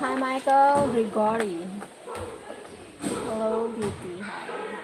Hi, Michael. Gregory. Hello, Beauty. Hi, Michael.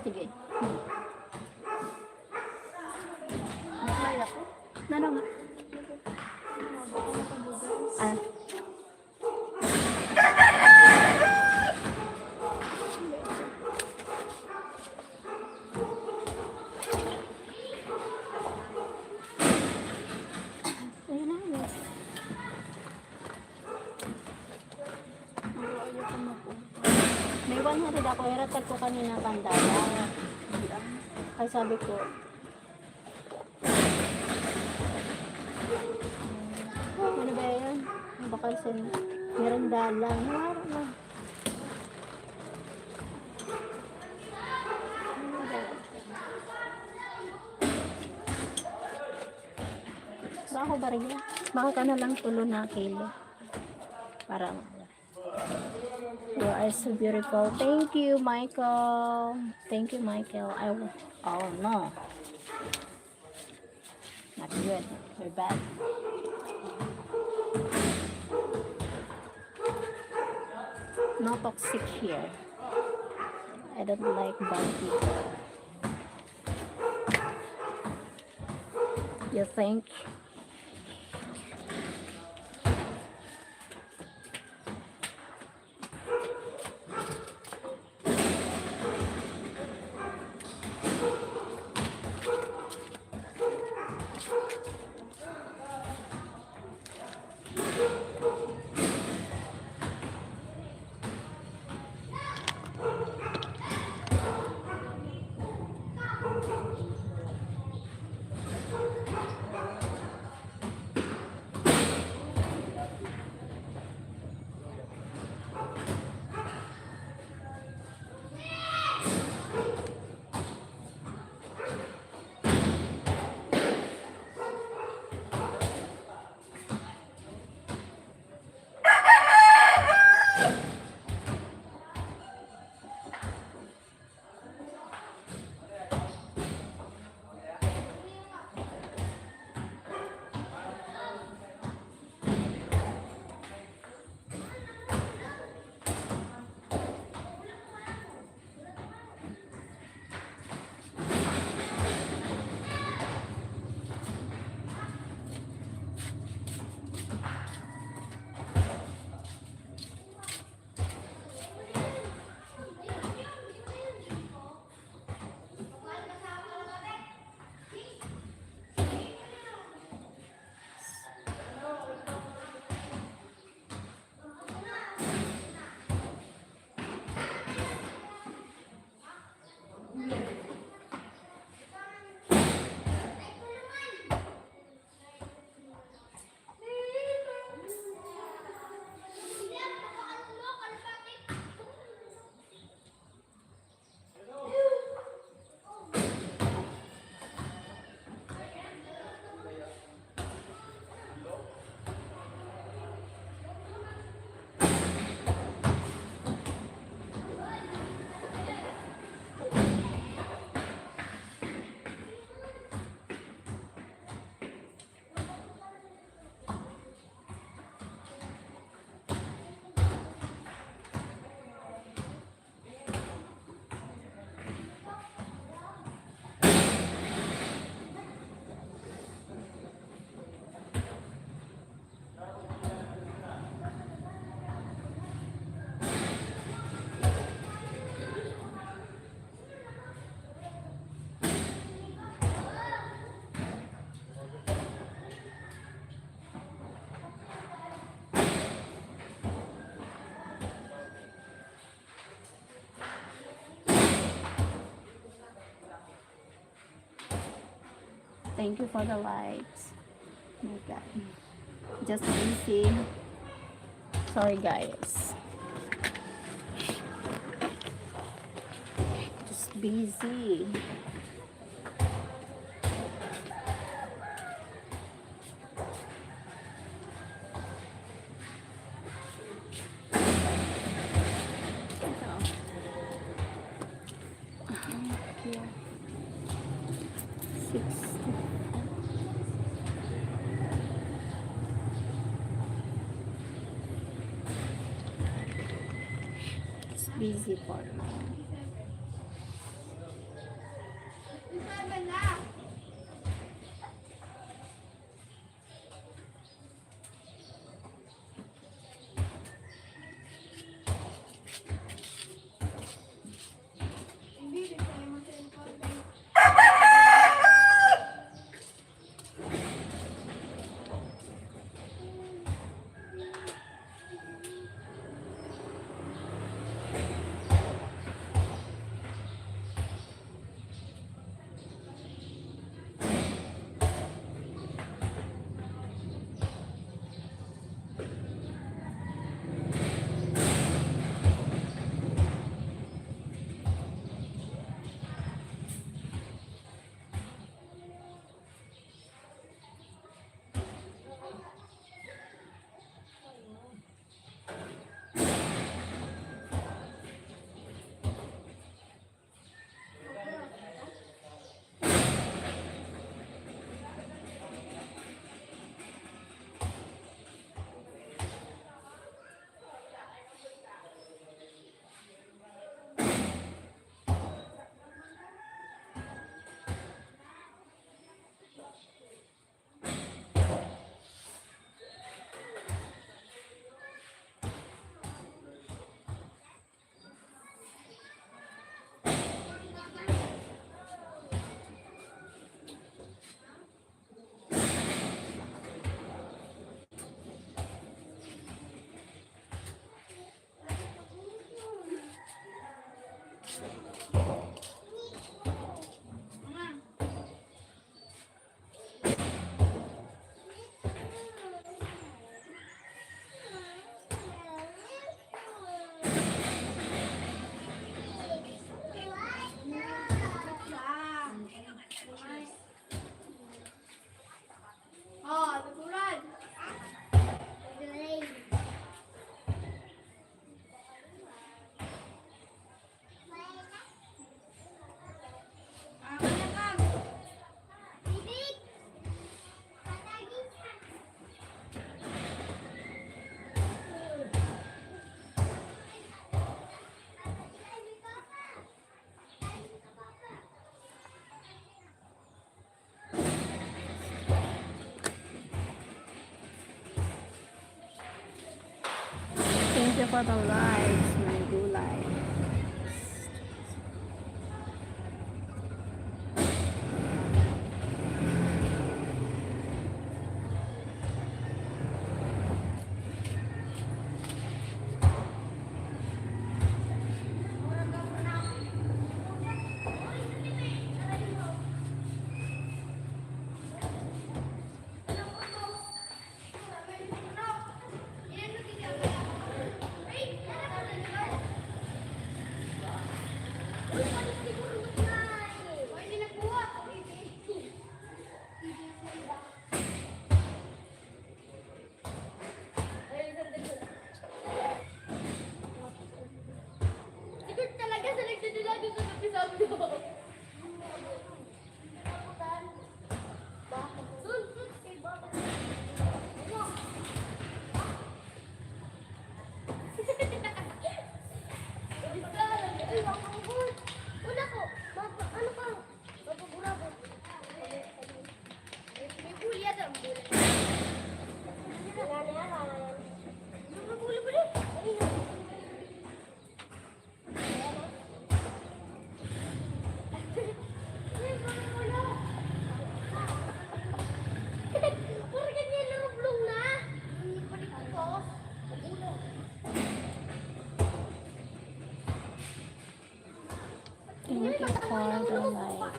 Sige. Nano nga? Ah. Ayun na, yes. May 100 ako. Iratag ko kanina pandala. Kaya sabi ko, ano ba yan? Baka meron dalang. Nawara na. Baka ko ba rin yan? Baka ka na lang tulo na kilo. Para you are so beautiful. Thank you, Michael. Thank you, Michael. Oh no. Not good. We're bad. No toxic here. I don't like bad people. You think? Thank you for the likes. Oh my God. Just busy. Sorry guys. Just busy. Here. 60. It's busy for now. Thank you for the likes, my gulay. Thank you for the likes.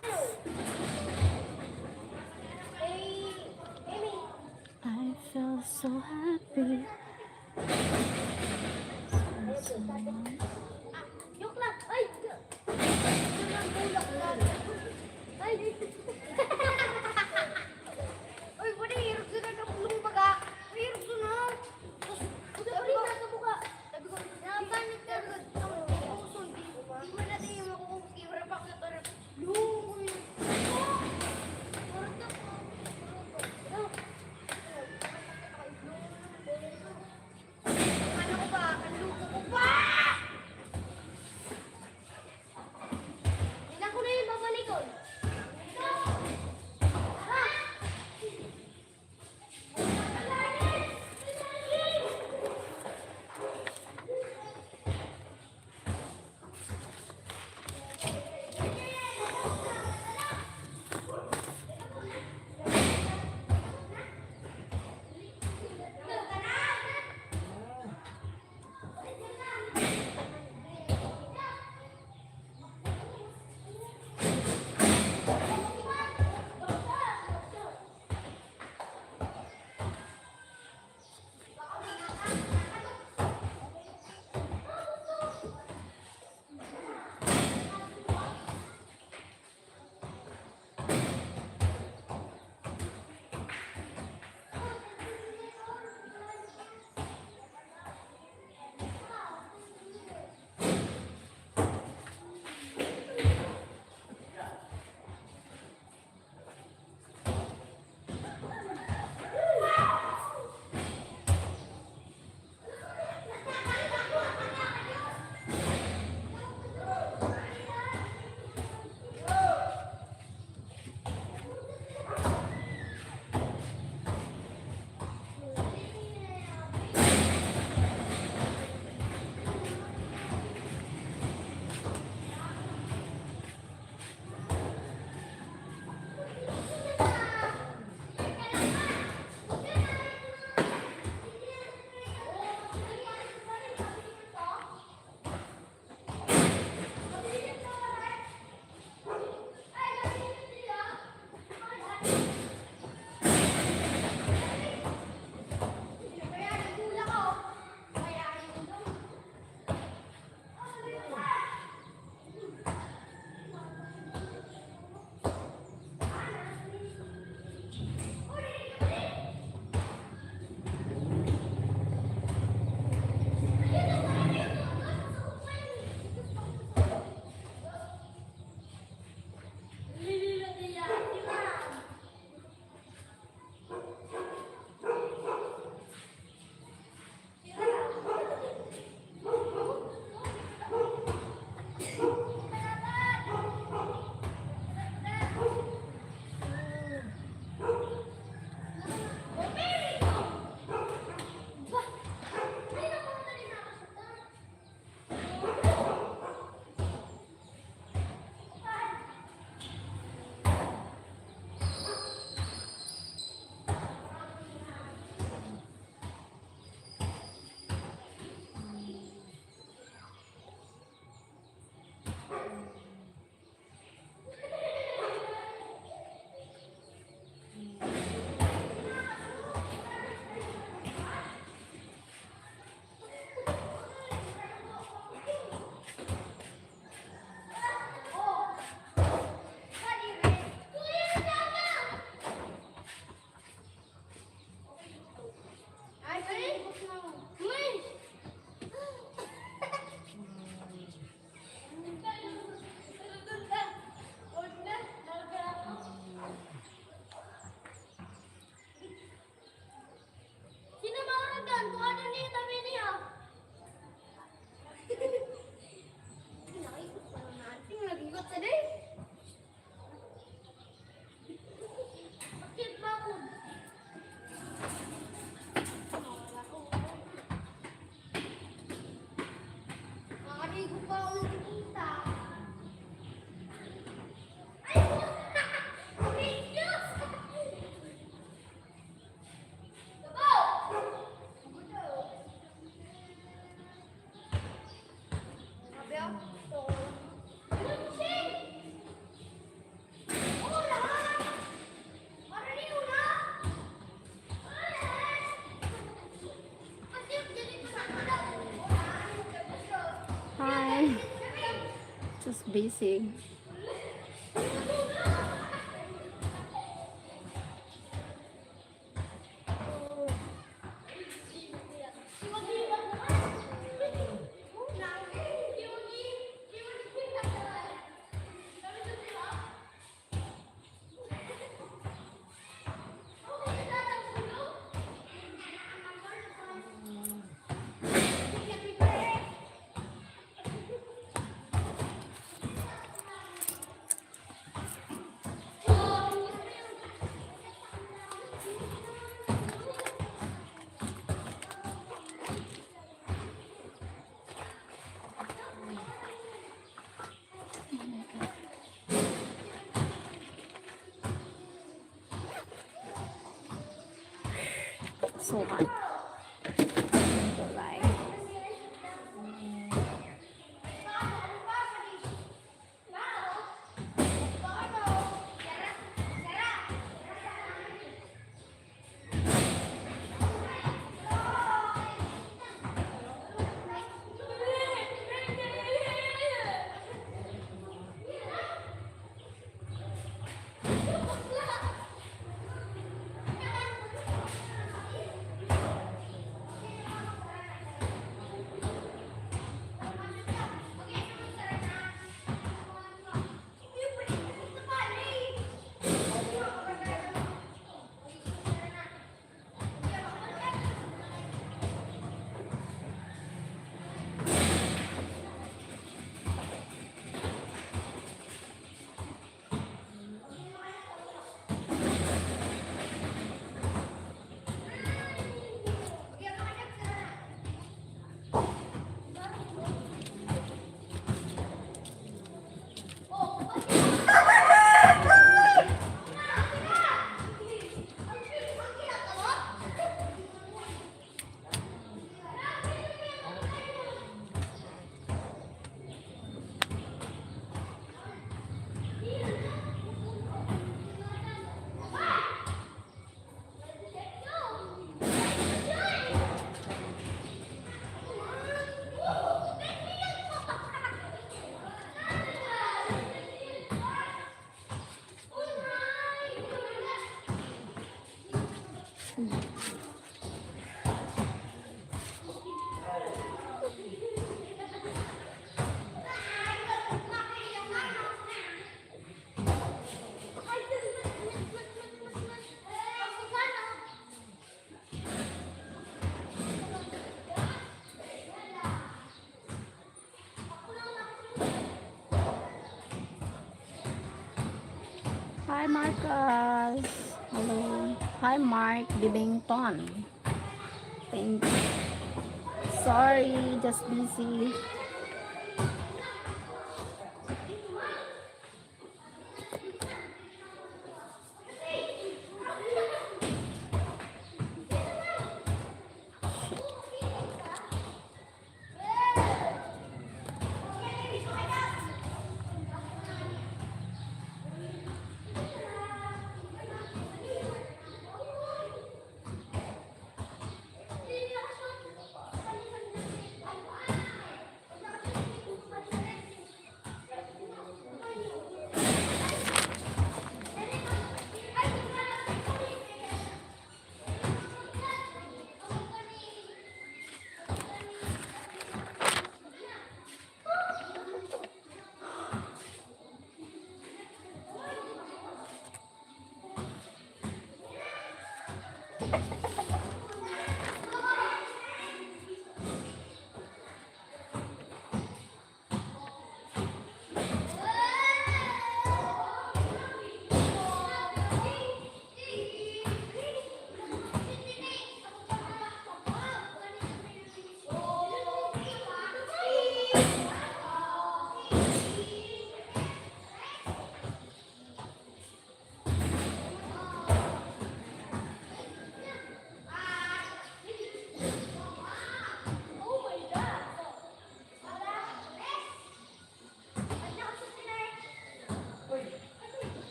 Just busy. So hot. Bye. Hi, Marcus. Hello. Hi, Mark Bibington. Thank you. Sorry, just busy.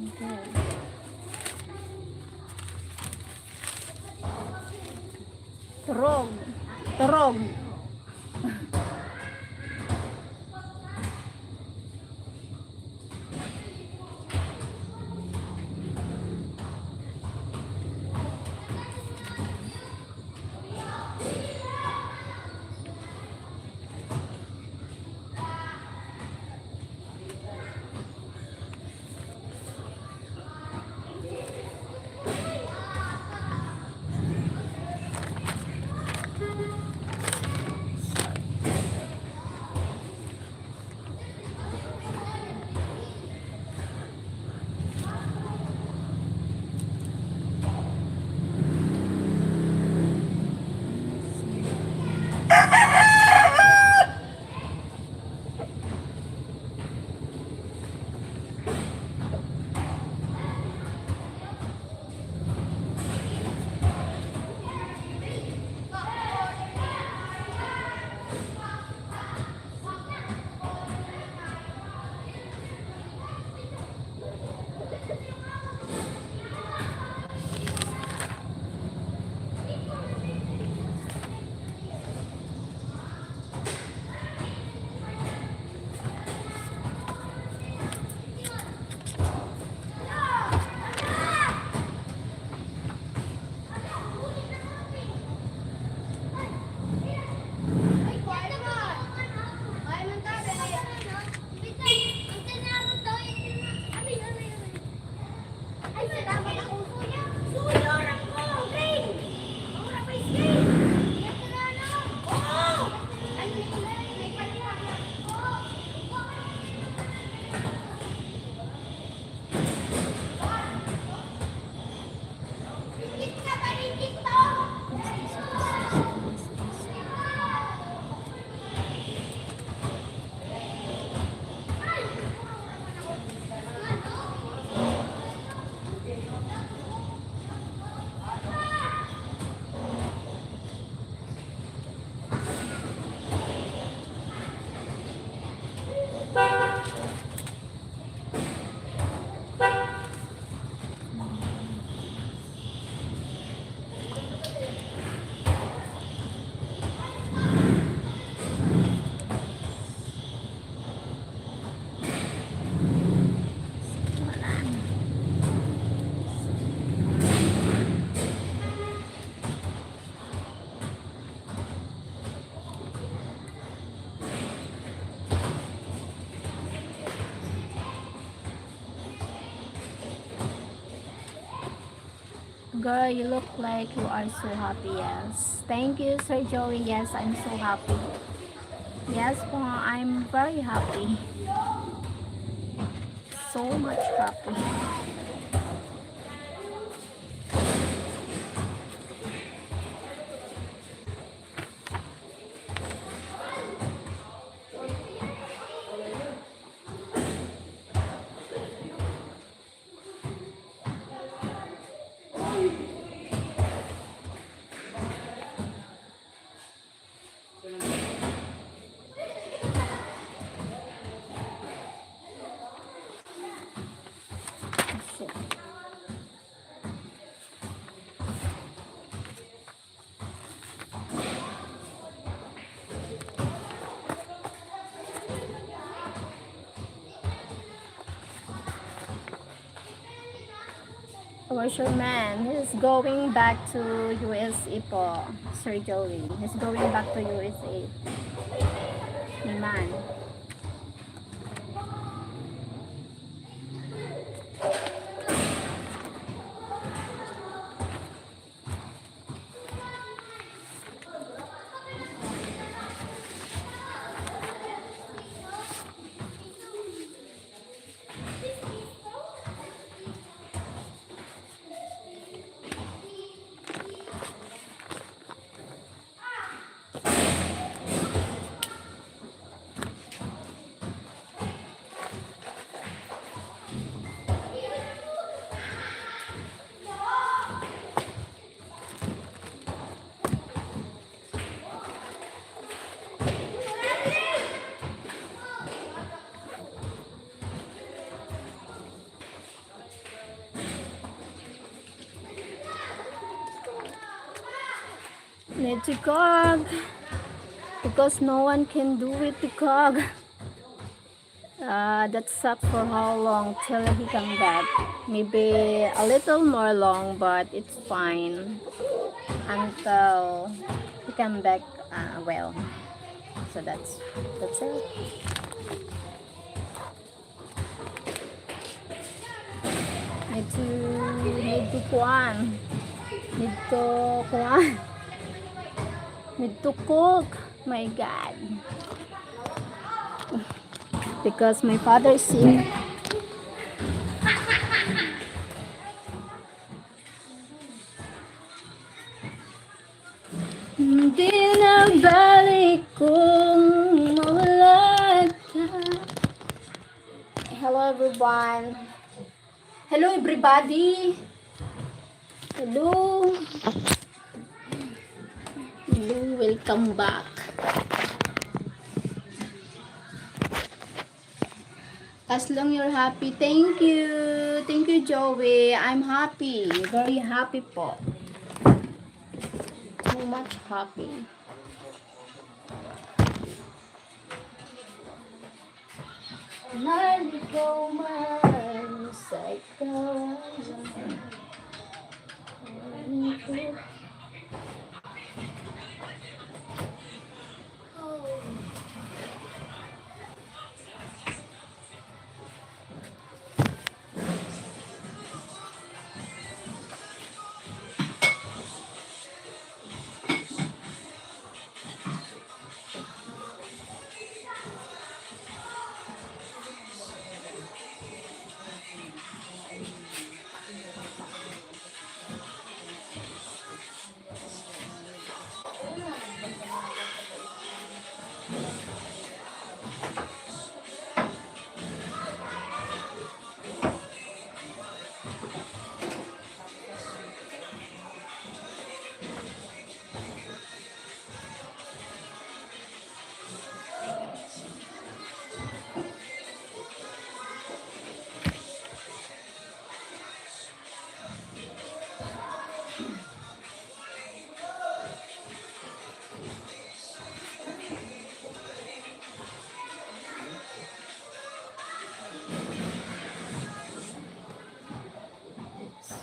Okay. Turog. Turog. Girl, you look like you are so happy. Yes. Thank you, Sir Joey. Yes, I'm so happy. Yes po, I'm very happy. So much happy. Where's your man? He's going back to USA po, Sir Joey. He's going back to USA. Ni man. Need to cook because no one can do it to cook. That sucks for how long till he come back. Maybe a little more long, but it's fine until he come back well. So that's it. Need to kuan. Need to cook. My God. Because my father is sick. Hindi na balik kung mawala ka. Hello everyone. Hello everybody. Hello. Hello, welcome back. As long you're happy, thank you. Thank you, Joey. I'm happy. Very happy po. Too much happy. Mahal ko man sa ikaw.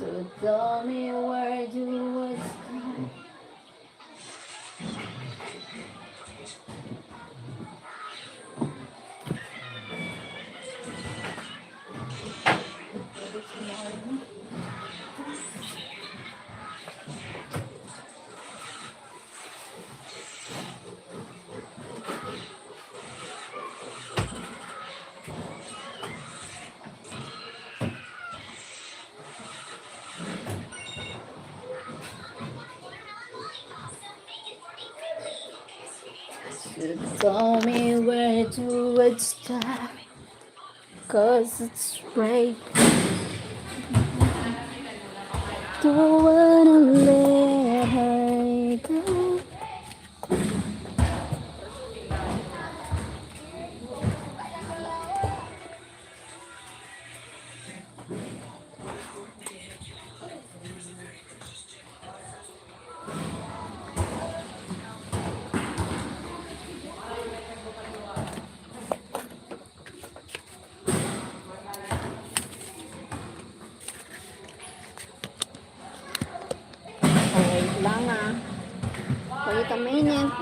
So tell me where you would start. So tell me where to would start. Cause it's break. Don't wanna let her go. Wait lang ah. Wait a minute.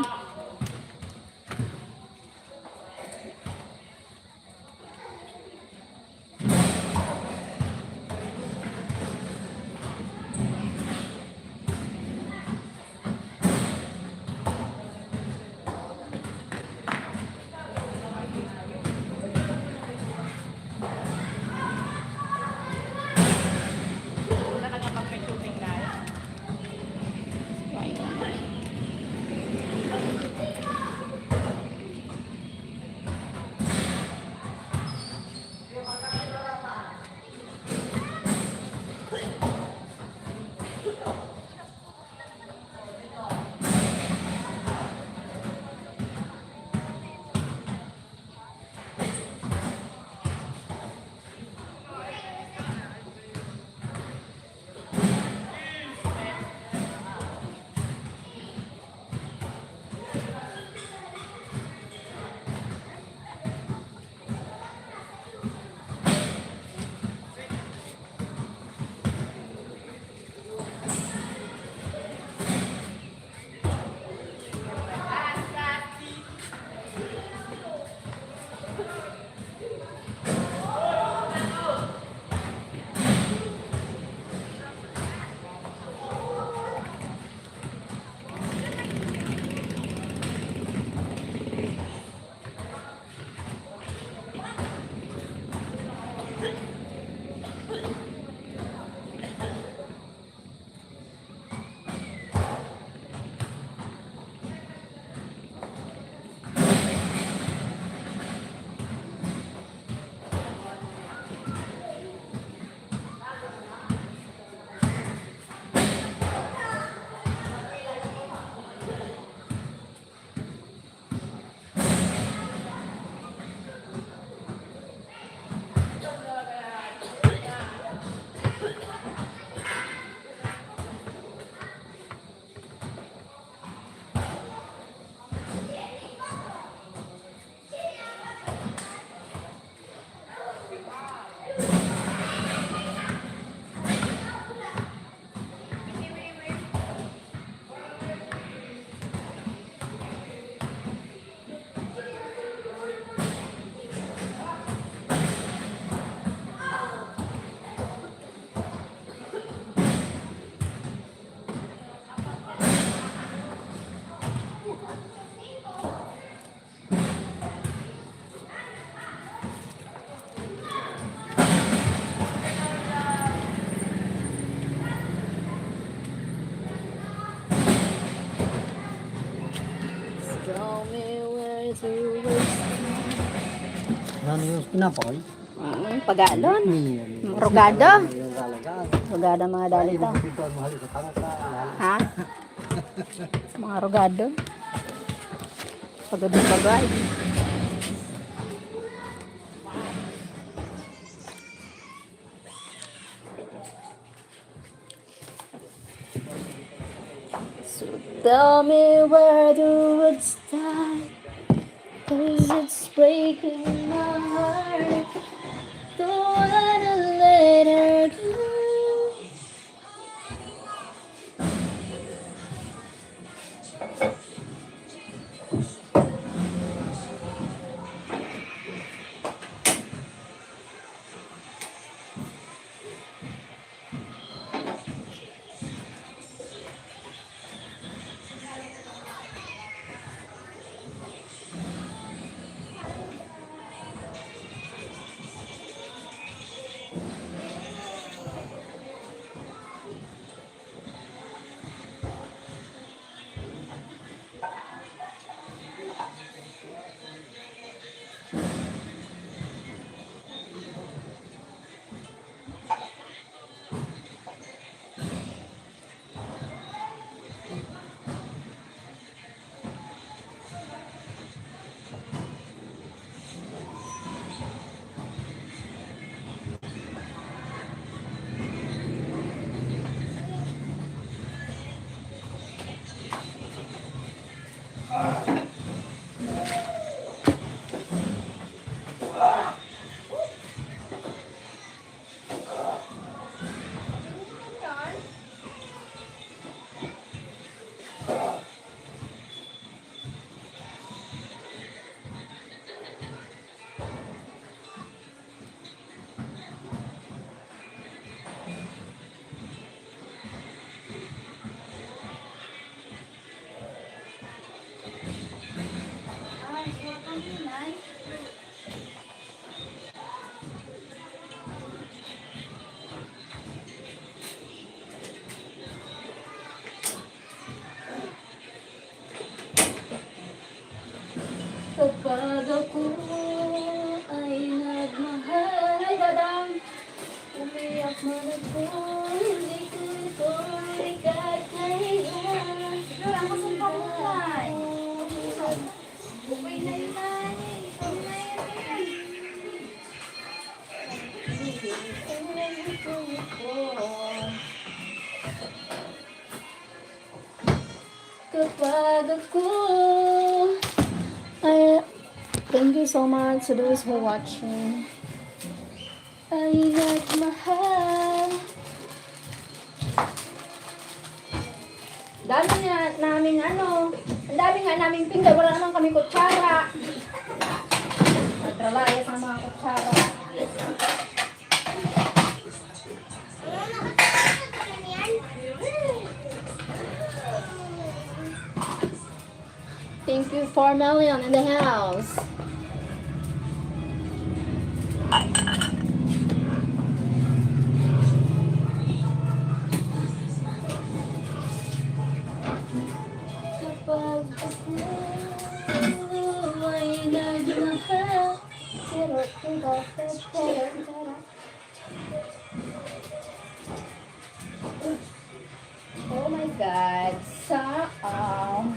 to waste. Ano yung pinapakal? Pagalon. Rogado. Rogado mga dali to. Ito ang mahal sa tangat ka. Ha? Mga rogado. Pagod na bagay. So tell me where the woods die, 'cause it's breaking my heart. Don't wanna let her go. Kapag ako ay nagmahal, ay dadang, umiyak man ako, hindi ko ito ikakaya. Siguro ako sa pamulay. Bukay na yun ay, ikaw na yun. Kapag ako ay, thank you so much to those who are watching. Ay nagmahal. Dami nga namin ang dami nga namin pinggan, wala naman kami kutsara. Nagtralayas ang mga kutsara. Thank you, 4 million in the house. Kapag ako ay nagmahal, oh my God, saan?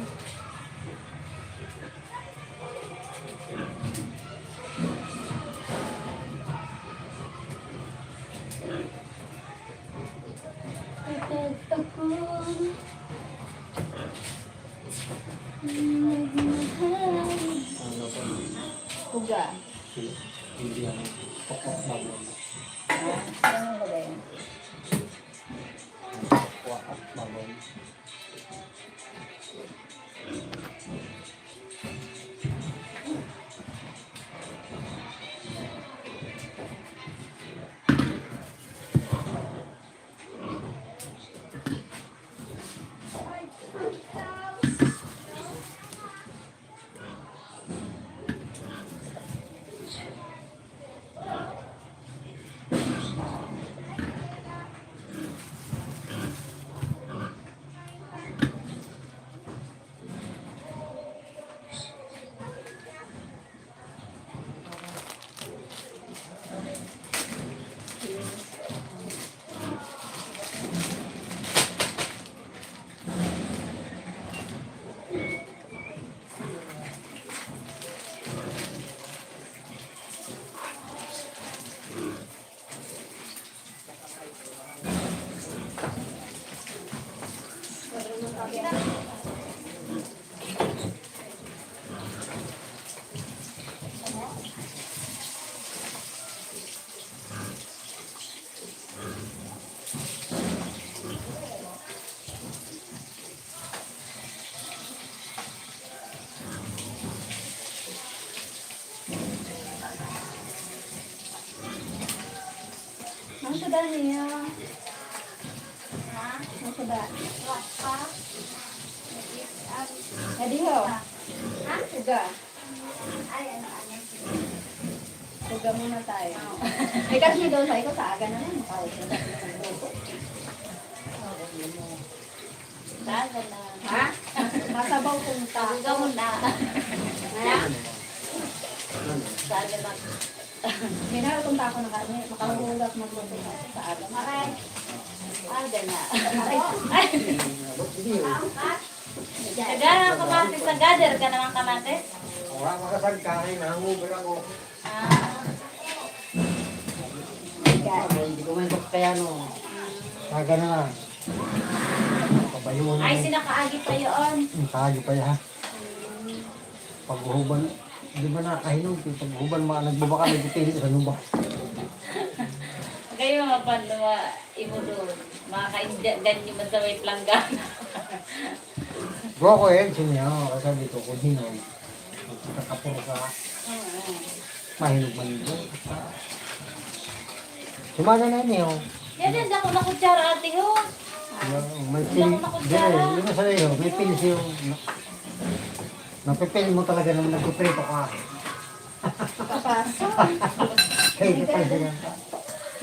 Kapag ako nagmahal. Puga. Hindi yan. Pokok babon. Ano ba yun? Pokok babon. niya. Nasa ba? Adiho. Suga. Suga muna tayo. Ay, kasi daw sa ito, sa aga na lang. Ha? Masabaw kong Suga mo na. Minahal kong tako na kami. Makahulat magluto sa aga. Maray. Aga na. Hindi yun. Kagana kamatis sa gather ka naman kamatis? Wala makasag kain. Nanguber ako. Hindi ko man kaya no. Saga na lang. Pabayuan Ay, sinakaagi pa yun. Kayo pa ya. Paghuban. Di ba nakahinog? Paghuban mga nagbabaka nagpipilit sa nuba. Kayo mga pandawa, imo doon. Makakaindan nyo man sa may planggan. Bro ko siya kasi dito kung hinog. Kakapuro ka. Mahinog man dito. Sumana na niyo. Yan din, dako na kutsara ate ho. May pil. Dito, yun sa iyo. May pil siyo. Napipil mo talaga nang nagpiprito ka. Papasok. Kaya ito pa siya.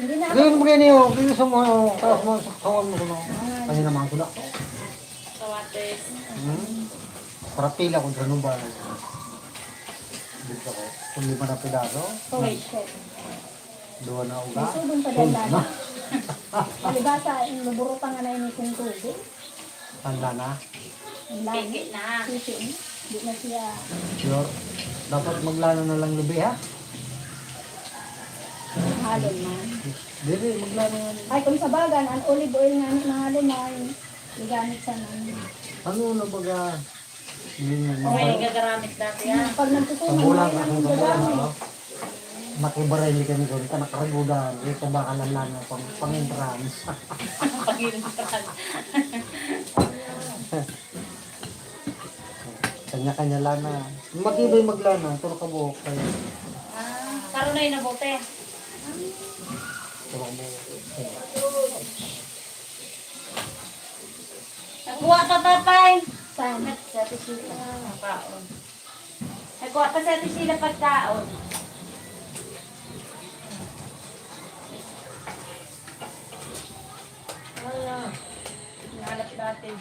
Hindi na. Gawin mo kayo niyo. Gawin sa mga. Tapos mo sa kawan mo kuno. Kanya naman ko na. Kamatis. Para pila ko sa nuba. Dito ko. Kung lima na pidaso. Wait, chef. Dua na uga. Isudong pa din dala. Palibasa, luburutan nga na yung kong tubig. Tanda na. Ang lagi. Pigit na. Sisi. Hindi na siya. Sure. Dapat maglano na lang lubi ha. Halon man. Dili, maglano na. Ay, kung sa bagan, ang olive oil nga na halon man. Igamit sa namin. Ano na baga? Hindi nga May mga. gagaramit dati ha. Pag Sa nagsusunan, bulan, may sa ang bulan, gagamit. no? Makibaray ni kami doon, nakaragudan, ito baka lang lang pang entrance. Pag-inuntran. Kanya-kanya lana. Matibay maglana, turo ka buhok kayo. Karoon na yun na bote. Turo ka buhok. Nagkuha ka tatay. Saan? Sa ate sila. Pagkaon. Nagkuha pa sa ate sila pagkaon. Wala. Nahanap natin.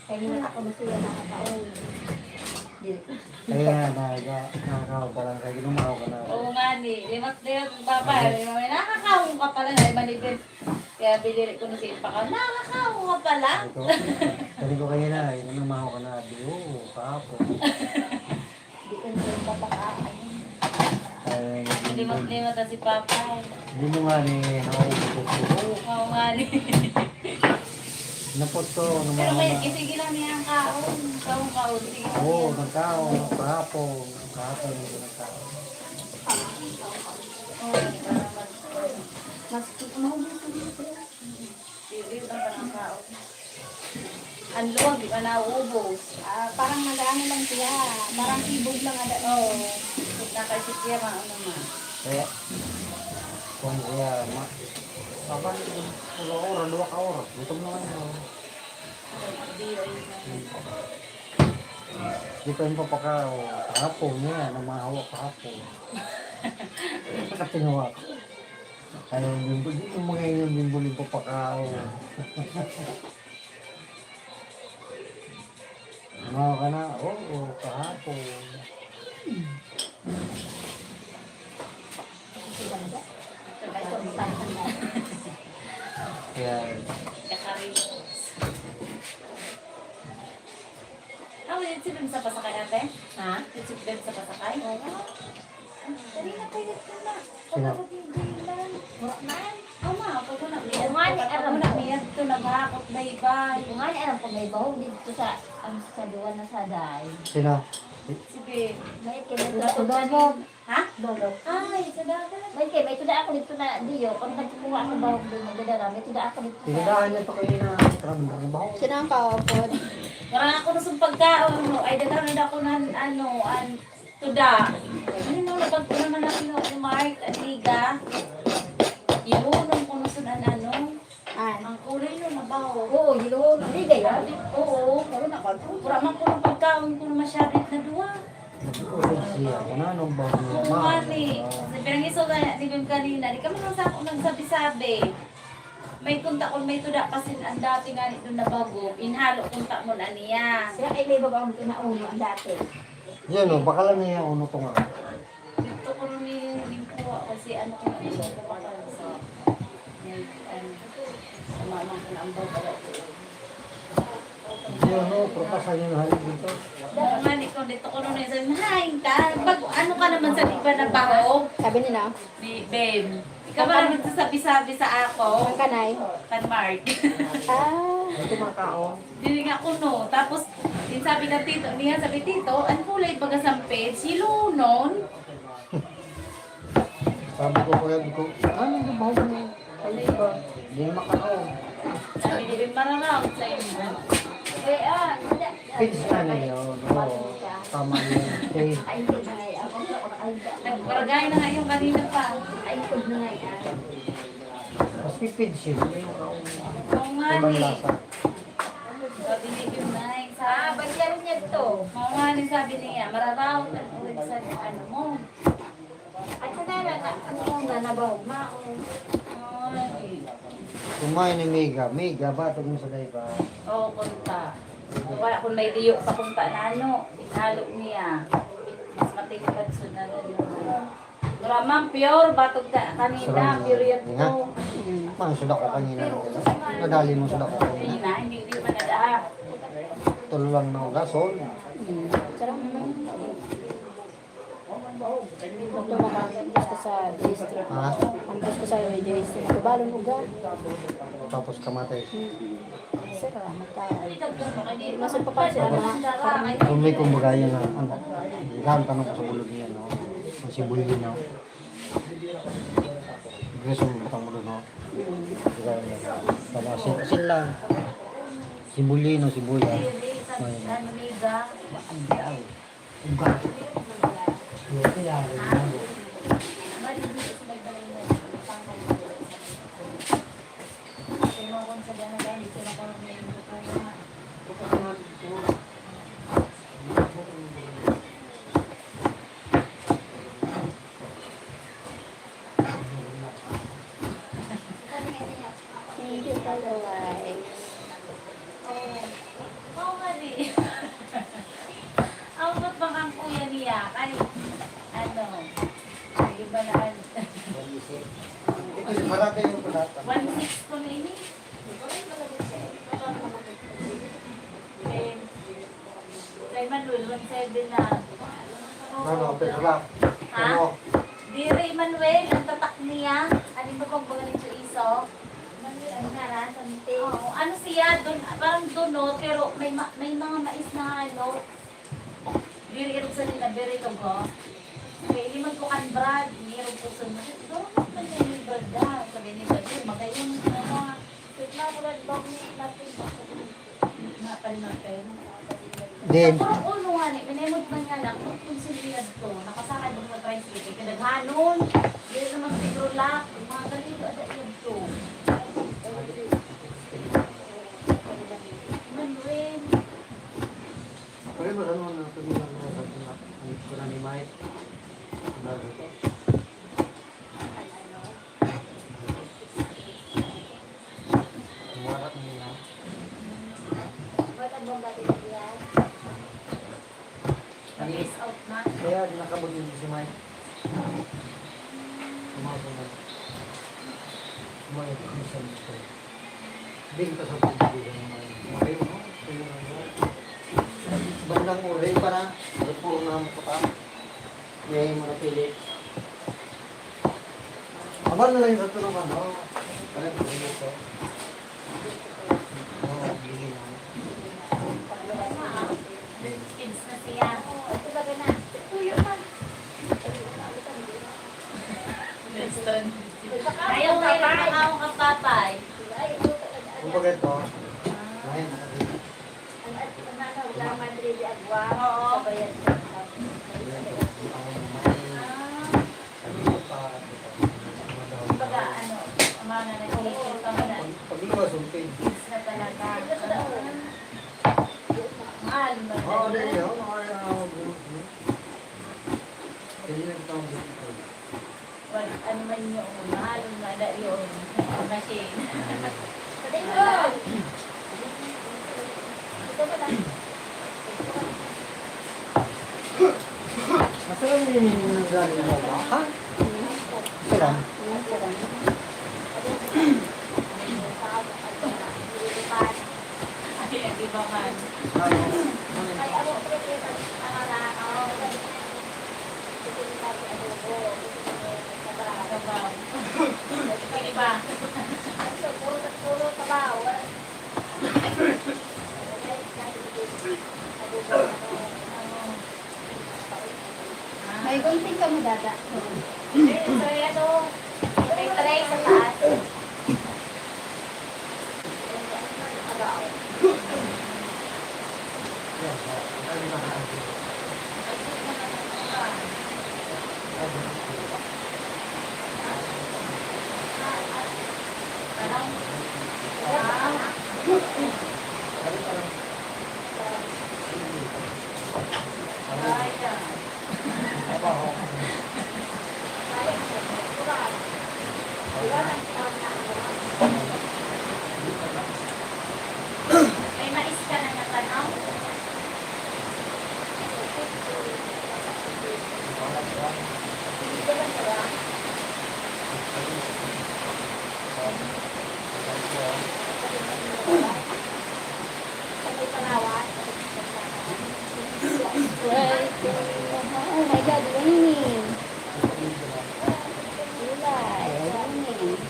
Kaya hindi na ako na sila nakataon. Kaya nakakaw ka lang, kaya ginumaw ka na. Oo nga ni. Limat-limat ang papa. May nakakahong ka pala na. Malipid. Kaya biliri ko na si Ipa ka. Nakakahong ka pala. Sabi ko kayo na, ginumaw ka na. Oo, kapon. Hindi ko na yung papakaan. Limat-limat na si Papa. Hindi mo nga ni nauubos ko. Oo nga ni. Napot ko, Pero numaw may na. sige lang niya ang kaon. Kaon. Sige lang Oo, niya. nagkao, kahapon. Kahapon hindi nagkao. Oo, iba naman. Mas mahubos ko dito. Sige lang pa ng kaon. Ang luwag, di ba nauubos? Parang nag-ano lang siya. Parang ibog lang ada. Oo. Huwag na kasi siya ano ma. Kaya, kung kaya, kapan, ulo oras, 2 ka oras. Gutom na kayo. Di pa yung papakao. Kahapon niya, nang mga hawak kahapon. Nakatinawa ko. Kaya yung hindi ko mga yun yung buling papakao. Ano ka na? Oo, kahapon. Kaya, Kakarimos. Wala sila sa pasakay ate? Ha? Sila sa pasakay? Oo. Dali na kayo na. Sino? Mura man. Ama, pag na niya. Nga ni aram na niya ito naghakot na iba. Nga ni alam ko may baho dito sa duwan na sa day. sino? Sige. May kaya may Dapat tuda na mo. Ha? Dolo. Ay, sa dagat. May kaya may tuda ako dito na diyo. Kung nagkukuha ako baho doon magdadala, may tuda ako dito Tinadahan niya ito kayo na trabaho. Sino ang kaopod? Karang ako na sa pagkaon. Ay, dadaran ako ng tuda. Ano na napagpunan naman natin ako ni Mark at Liga. Iunong ko trabaho. Oo, yun. Hindi gaya. Oo, wala man ko ng pagkaon ko na masyadit na duwa. Nag-ulit siya. Kung anong bago niya. Oo, mali. Pinangiso ka ni Bim kanina, di ka man sa ako nagsabi-sabi. May kunta ko, may tuda kasi ang dati nga nito na bago, inhalo kunta mo na niya. Siya ay may babaong pinauno ang dati. Yan o, baka lang niya uno to nga. Dito ko rin yung kuha kasi ano ko na ito, kapakal sa sa mamang ko na ang bago. Yan o, propasan niya na halip dito. Dahil man ikaw dito ko nung sabi, hi ka, ano ka naman sa di ba na baho? Sabi nila, Babe, ikaw ba na nagsasabi-sabi sa ako? ang kanay. Kan Mark. Ah, Ito mga tao. Dili nga ko no. Tapos, din sabi ng tito, niya sabi tito, ang kulay baga sa page, yellow nun. Sabi ko kaya ko, ano yung bago niya? Kaya ba? Hindi makakaw. Sabi ni Bim mararaw sa inyo. Kaya, Pits na niya. Oo. Tama yun. Okay. ay, hindi na nga. Ako sa ay, Nagbaragay na nga yung kanina pa. ay, ikod na nga yan. Mas pipits yun. Oo nga Ibang ni. lasa. Sabi ni Bim na Bagyan niya to. Oo nga ni sabi niya, mararaw ka ulit sa ano mo. At sa nara, ano nga nabaw, maong. Ay. Kumain ni Mega. Mega ba? Ito mo sa daiba. Oo, kunta. Wala kung may diyo pa kunta na ano, inhalo niya. Mas matingkad sunod na yun. Gramang pure, batog ka kanina, period Nga. ko. Man, sudak ko kanina. Nadali mo sudak ko. Kanina, hindi pa nadaha. Tulo lang na gasol. sarap naman. Ito makakambus ko sa district. Ha? Ambus ko sa district. Balon ko ga. Tapos kamatay. Sarap, masuk pa pa sila na. Kung may kumbagayan na, ano, lahat tanong ko sa bulog niya, no? Ang sibulin, no? Gusto mo batang mo doon, no? Tama, asin lang. Sibulin, no? Sibuya. Ano niga? Uga. Ito yan, no? Thank you for the light. Oo nga di. Ang ba't bang ang kuya niya? Kay, ano, iba na, Ito, marami yung palata. 1.6 ko na ini. Kay Manuel, 1.7 na. Ano, pero lang. Ha? Ano? Dire Manuel, ang tatak niya. Ano ba pag magaling sa iso? Ano nga na, something. Oo, ano siya, dun, parang doon, pero may mga mais na ano. Dire irog sa nila, dire ito ko. Kaya limang ko kan Brad, mayroon po sa mga. Doon, pwede ni Brad daw. Sabi ni Brad, magayon na mga. Wait lang, Brad, bag ni natin. Napal-napel. Then, Pero uno nga ni, minimod man nga lang, kung sinilad to, nakasakay mo sa tricycle, kinaghanon, hindi naman pitrolak, mga ganito, ada yun to. Manuel. pwede ba ano na pagbilang mo sa ang ko na ni Mike? Muwarat mo na. Ba't ang bomba din yan? Face out na. Kaya nakabagin si Mike. Tumago na. Mike, kung saan ito. Bing ka sa pagbilang ng Mike. Makayo, no? Kayo na yun. Bandang uray para puro na mo pa. Ngayon mo na pili. Aban na lang yung sa tulungan, no? Parang pili ito. Oo, bili na. Kids na siya. Ito ba na? Tuyo man. Winston. Ayaw mo yung nakakawang kapapay. Ay, ito talaga. Kung baga ito, ngayon nakabili. Wala Madrid agwa. Oo. Sabayan. Baga ano, amana na hihil ka mo na. Pag Hindi ba sumpin? Kids na talaga. Mahal ba? Oo, dali ako. Hindi nagtawag dito. Pag ano man yun, mahal nga na yun. Machine. Masarap yung galing mo ba? Ha? Masarap? Ay, di ba man? Sabaw. Di ba? May gunting ka mo dada. So, ano, may tray sa taas. May mais ka na natanaw? Right. Oh my God, raining. July, raining.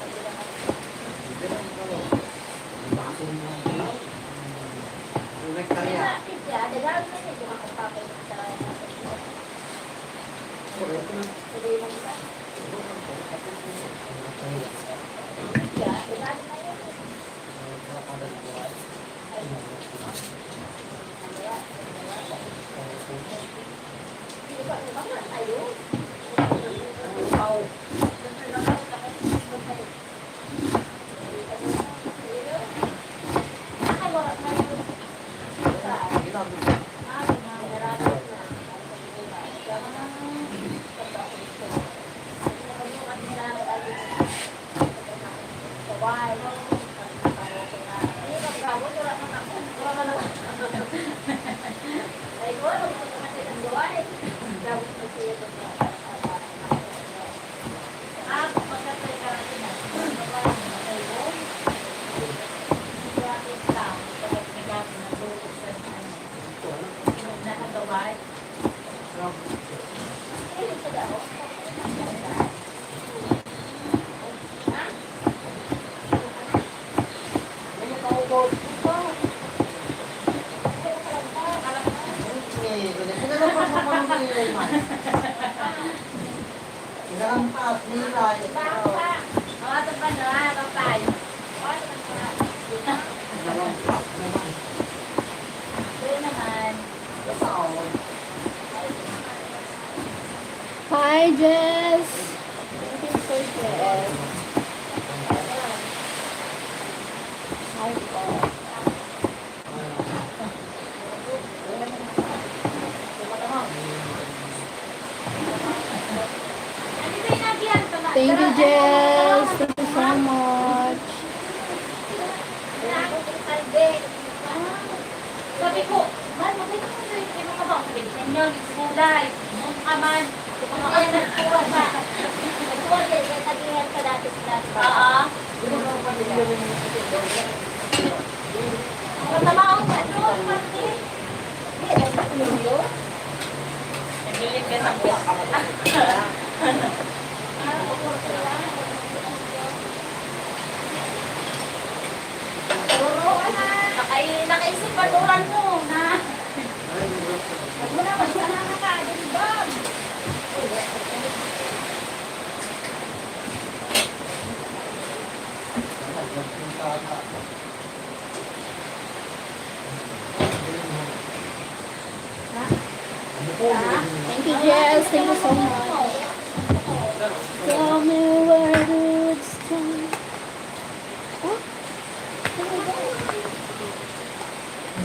Inaampas nilay. Hi, Jess. Thank you for Jess. Hi, po. Thank you, Jess. Thank you so much. Sabi ko, man, makita ko sa'yo, kaya mga ba, pinsan niyo, gulay, mga kaman, mga nagkuha ba? Nagkuha din, kaya tagihan ka dati sa dati. Oo. Matamaon ka, ano, pati? Nagbilit ka ng nakaisip pa duran mo na. Huwag mo na, magsanana ka, di ba? Thank you, Jess. Thank you so much. Tell me where it's time. Oh,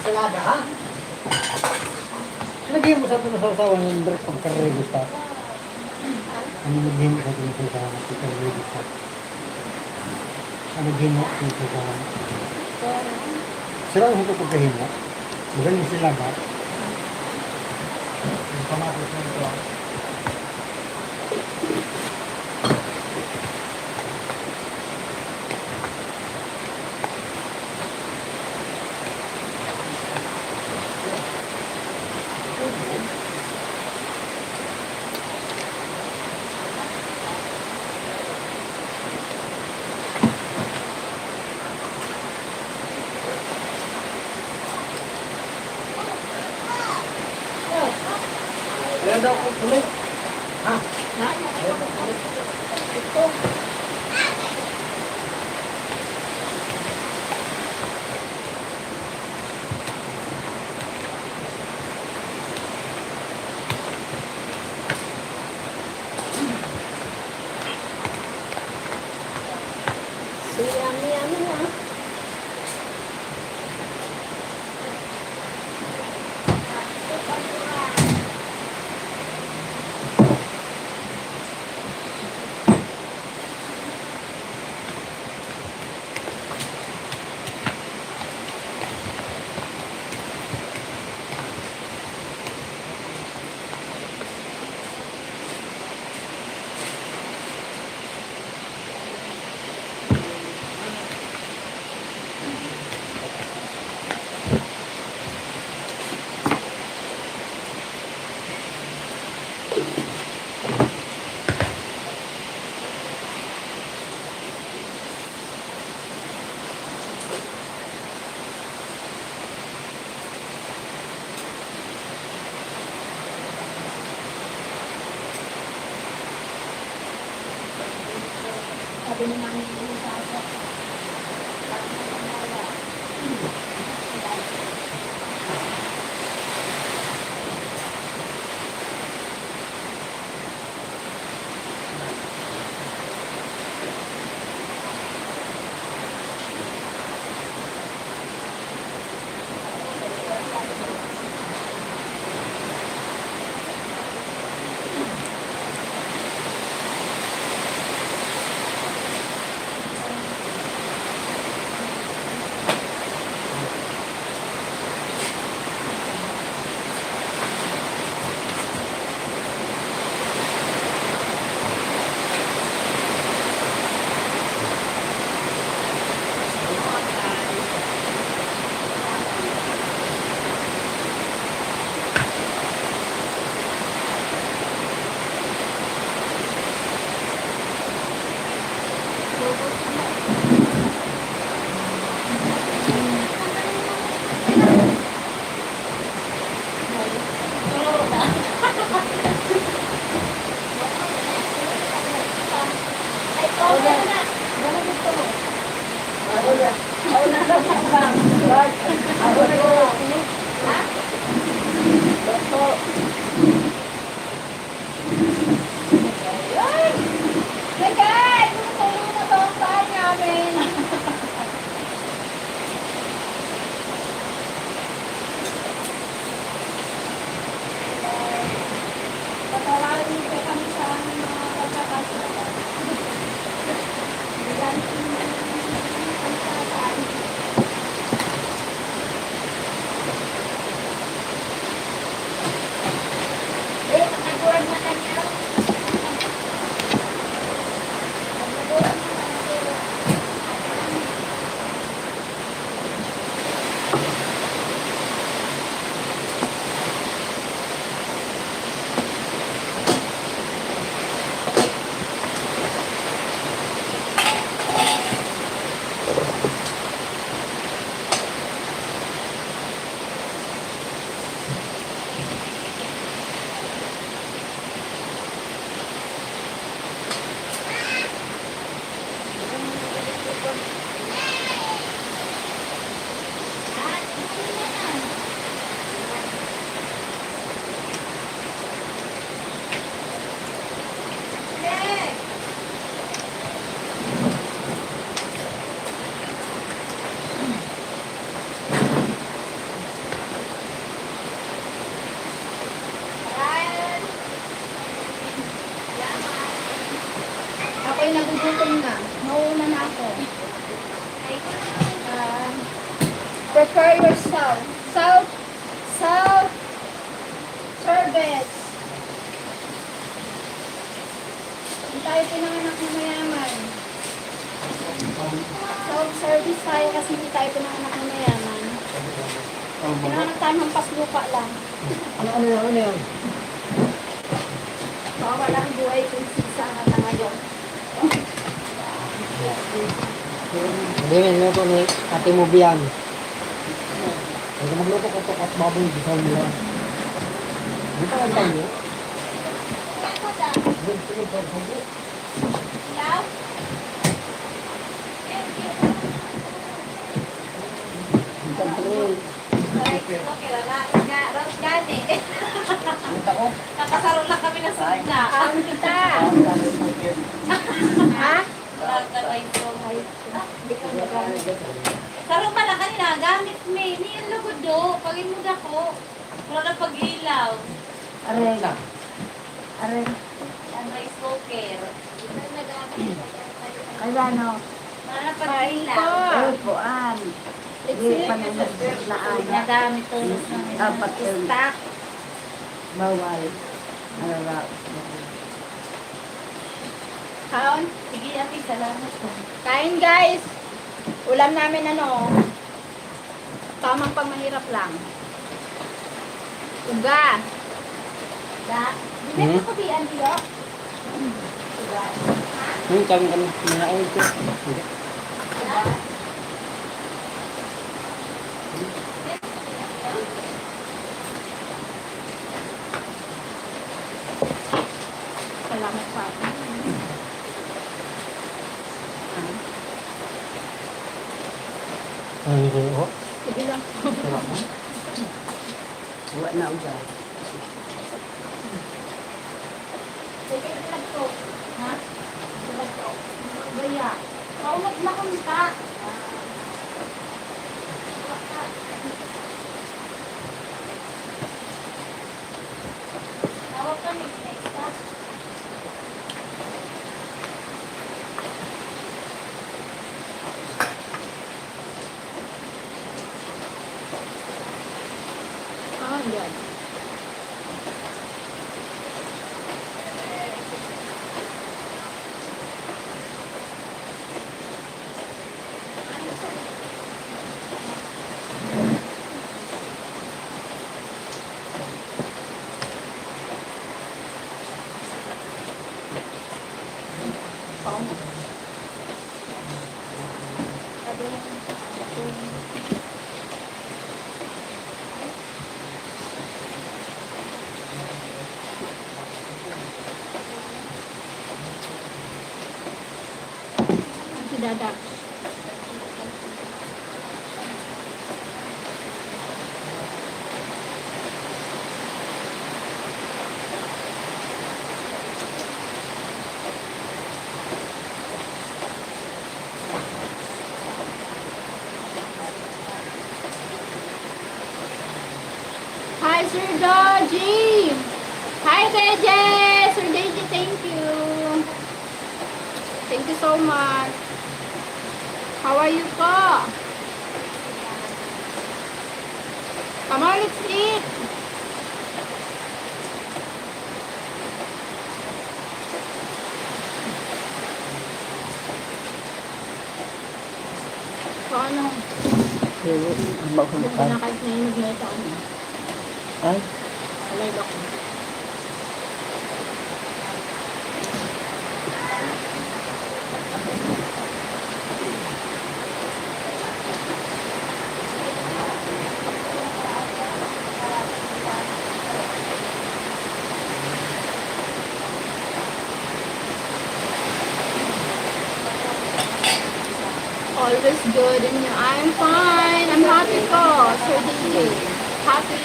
Ensalada, ha? Lagyan mo sa ito na sausawan ng break pagkarego sa. Ano lagyan mo sa ito na sausawan ng pagkarego sa. Ano lagyan mo sa ito na sausawan. Sila ang ito pagkahimo. Magaling sila ba? Yung kamatis na ito. Ayan daw ko ulit. Ha? Ayan daw ulit. Ito. So, yummy na. Sabi ni Mami ko sa ako. Prepare yourself. Self, service. Hindi tayo pinanganak na mayaman. Self-service tayo kasi hindi tayo pinanganak na mayaman. Pinanganak tayo hampas lupa lang. Ano yan? Baka walang buhay kung sisahan na ngayon. Hindi, niluto ni Ate Mubian. Kaya magluto ko ito at baboy, bisaw nila. Hindi pa lang tayo. Nakasaro lang kami ng sugna. Kaon kita. Ha? Saro pa lang kanina, gamit me. Ni yung lugod do, pag-imod ako. Wala na pag-ilaw. Aray. Aray. Ang rice cooker. Kaya ano? Wala na pag-ilaw. Ay, puan. Hindi pa naman na aga. Nagamit to sa Dapat yun. stock. Bawal. Nararap. Kaon? Sige, ate, salamat po. Kain guys. Ulam namin ano. Tamang pangmahirap lang. Uga. Da, hindi ko di andiyo. Kami nanain ko. Salamat pa. Ano ko ho? Sige lang. Buwa na uga. Sige, ilag ko. Ha? Ilag ko. Gaya. Kaunag na kami ka. Tawag kami next ha? Kaon yan. Si Dada. Hi, Sir Doji. Hi, Deje. Sir Deji, thank you. Thank you so much. How are you, po? Come on, let's eat. So, ano? Hindi ko na kahit nainog na ito. Ano? Ay? Alay ako. Always good and I'm fine. I'm happy po. Sir DJ. Happy.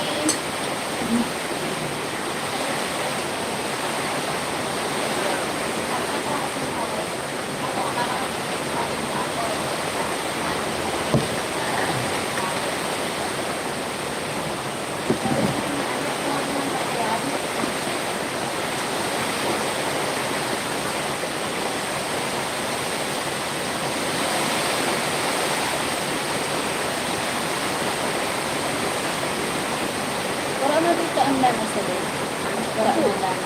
na na sa bed. Wala na lang.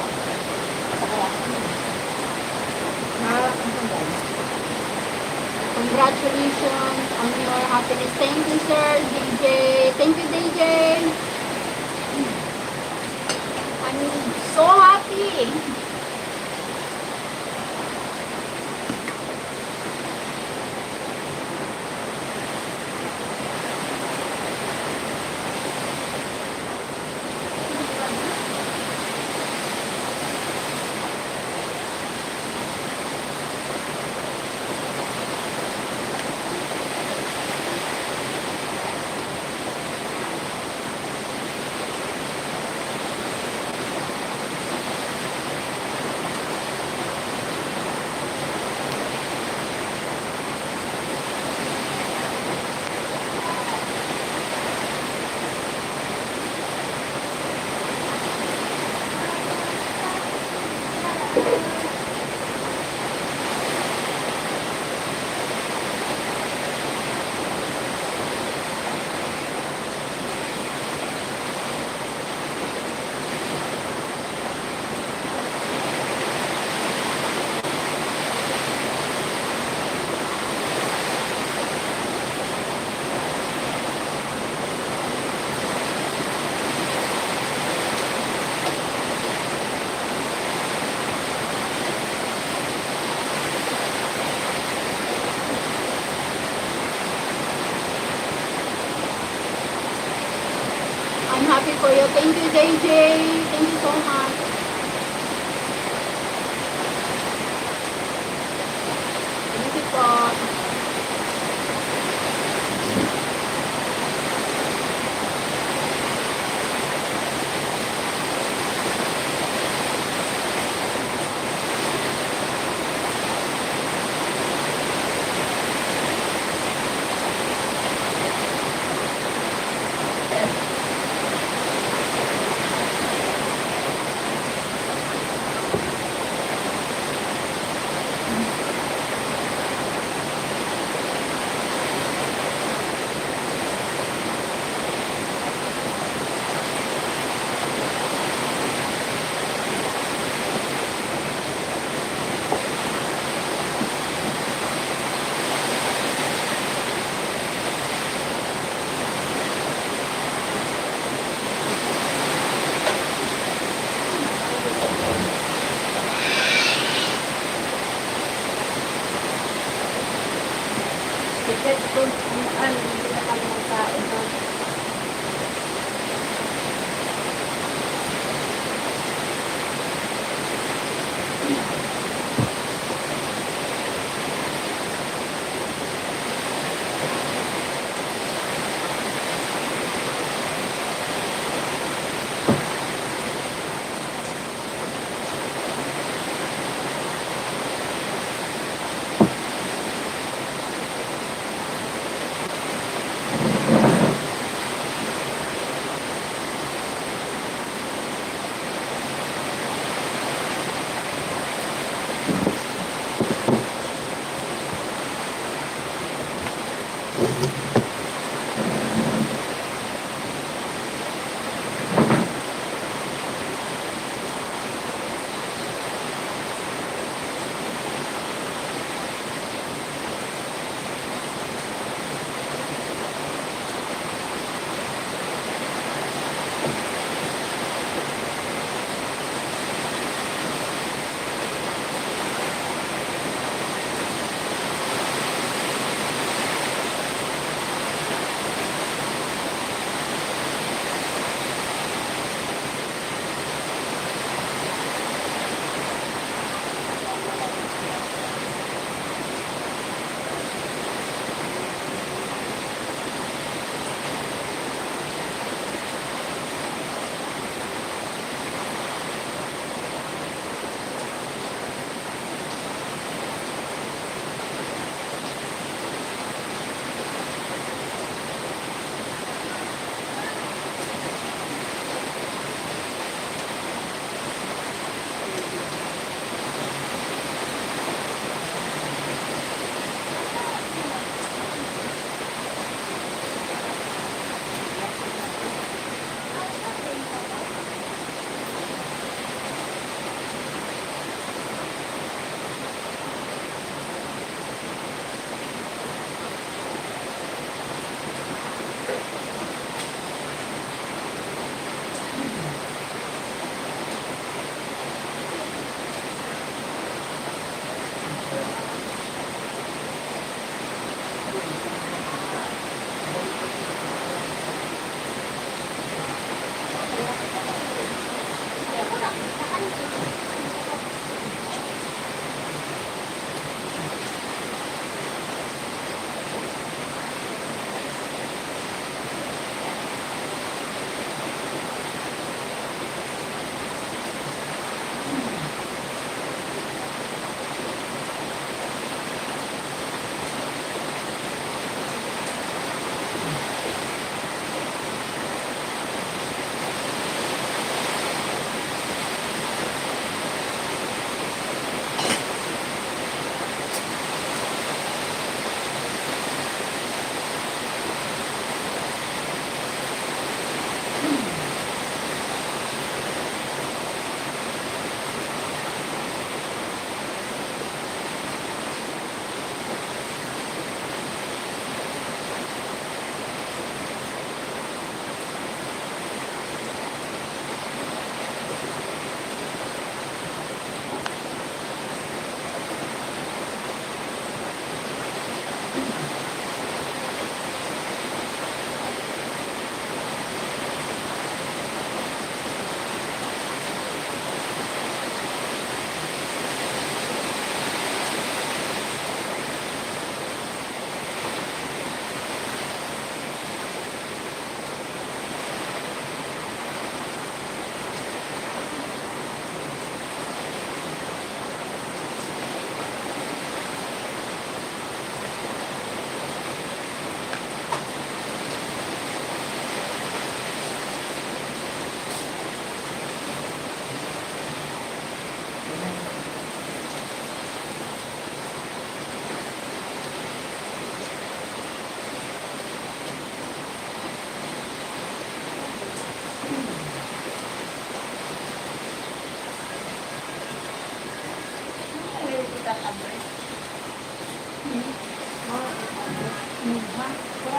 Congratulations on your happiness. Thank you, sir, DJ. Thank you, DJ. I'm so happy. I'm happy for you. Thank you, JJ. Thank you so much. Thank you po.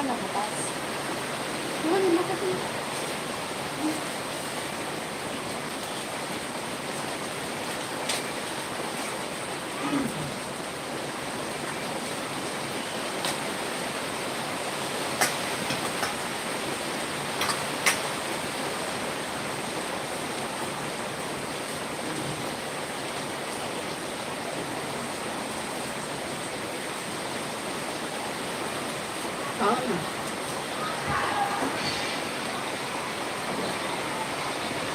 Paano bukas? Wala na kasi. Ano?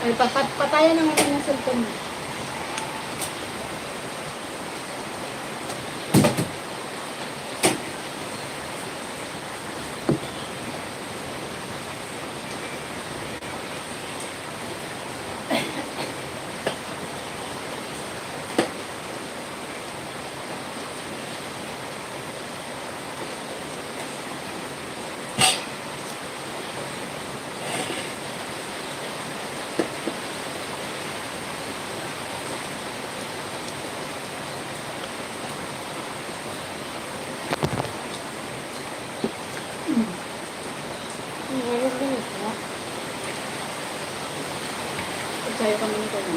Ay, patayan na natin ng cellphone mo. Meron din ito. Sa'yo kami nito na.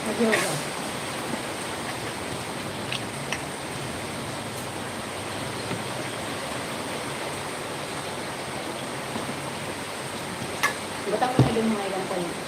Mag-yoga. Batang mo na doon mga ilang pa niya.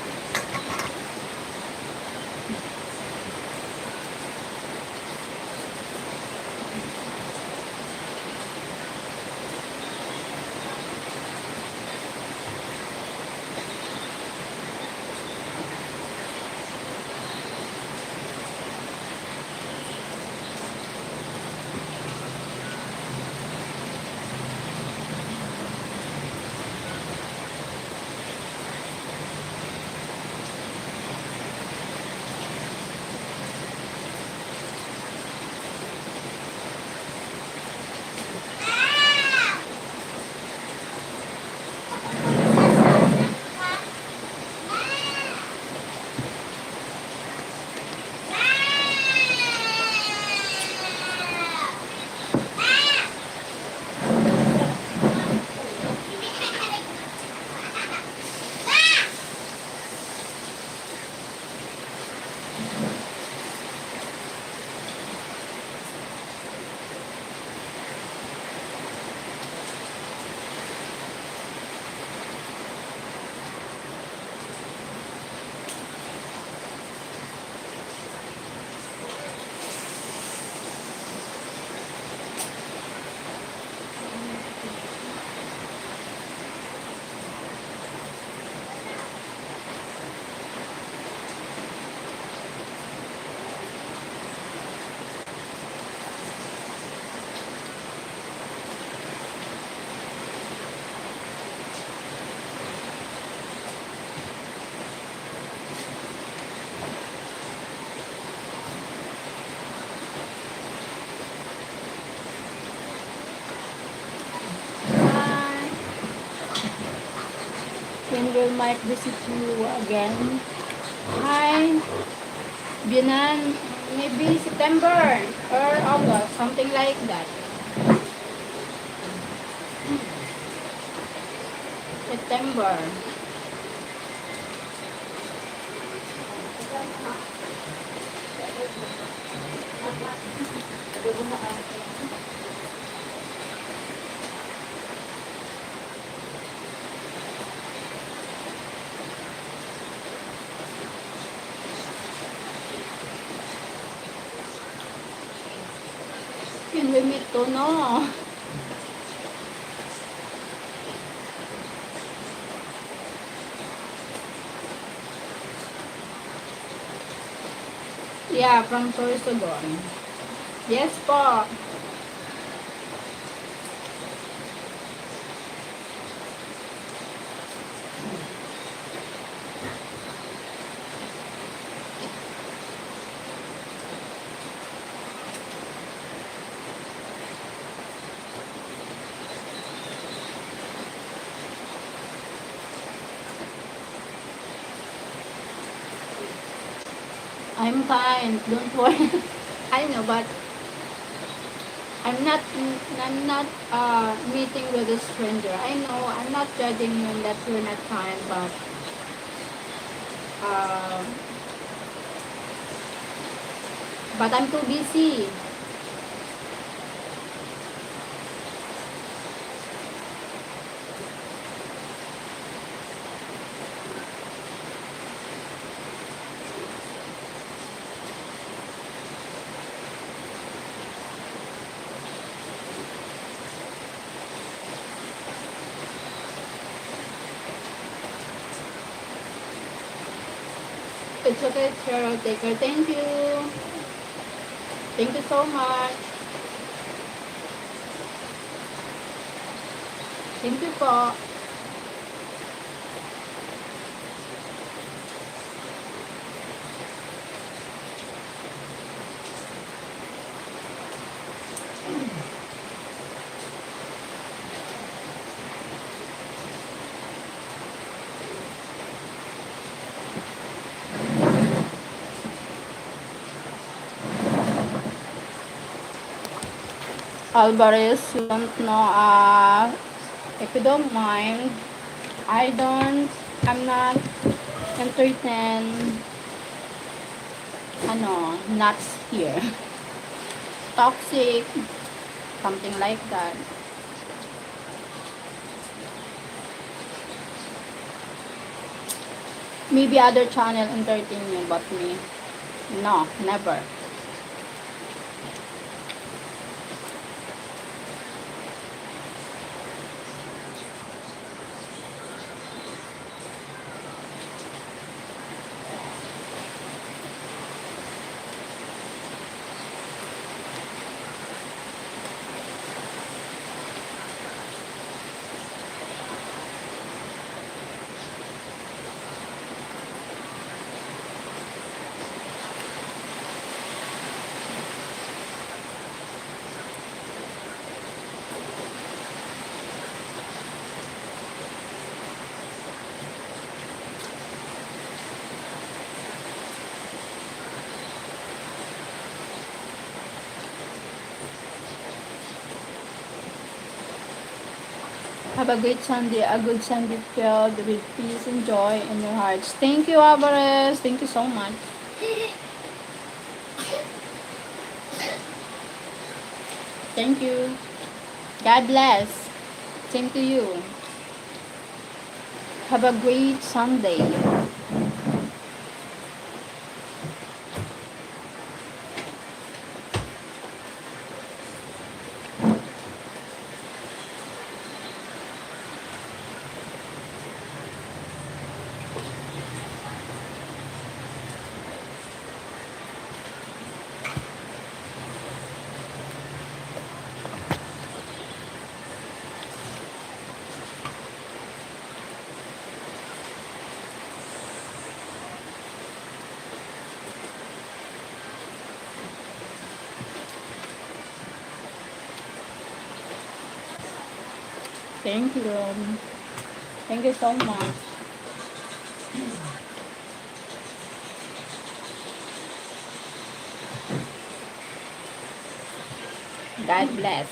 When we might visit you again. Hi, Binan, maybe September or August, something like that. September. Can we meet to? No. Yeah, from Sorsogon. Yes po. I'm kind, don't worry. I know, but I'm not meeting with a stranger. I know I'm not judging you that you're not kind, uh, but I'm too busy. It's okay, Cheryl. Take care. Thank you. Thank you so much. Thank you po. Alvarez, you don't know, if you don't mind, I'm not entertain, nuts here. Toxic, something like that. Maybe other channel entertain you, but me, no, never. Have a great Sunday, a good Sunday filled with peace and joy in your hearts. Thank you, Alvarez. Thank you so much. Thank you. God bless. Same to you. Have a great Sunday. Thank you. Thank you so much. God bless.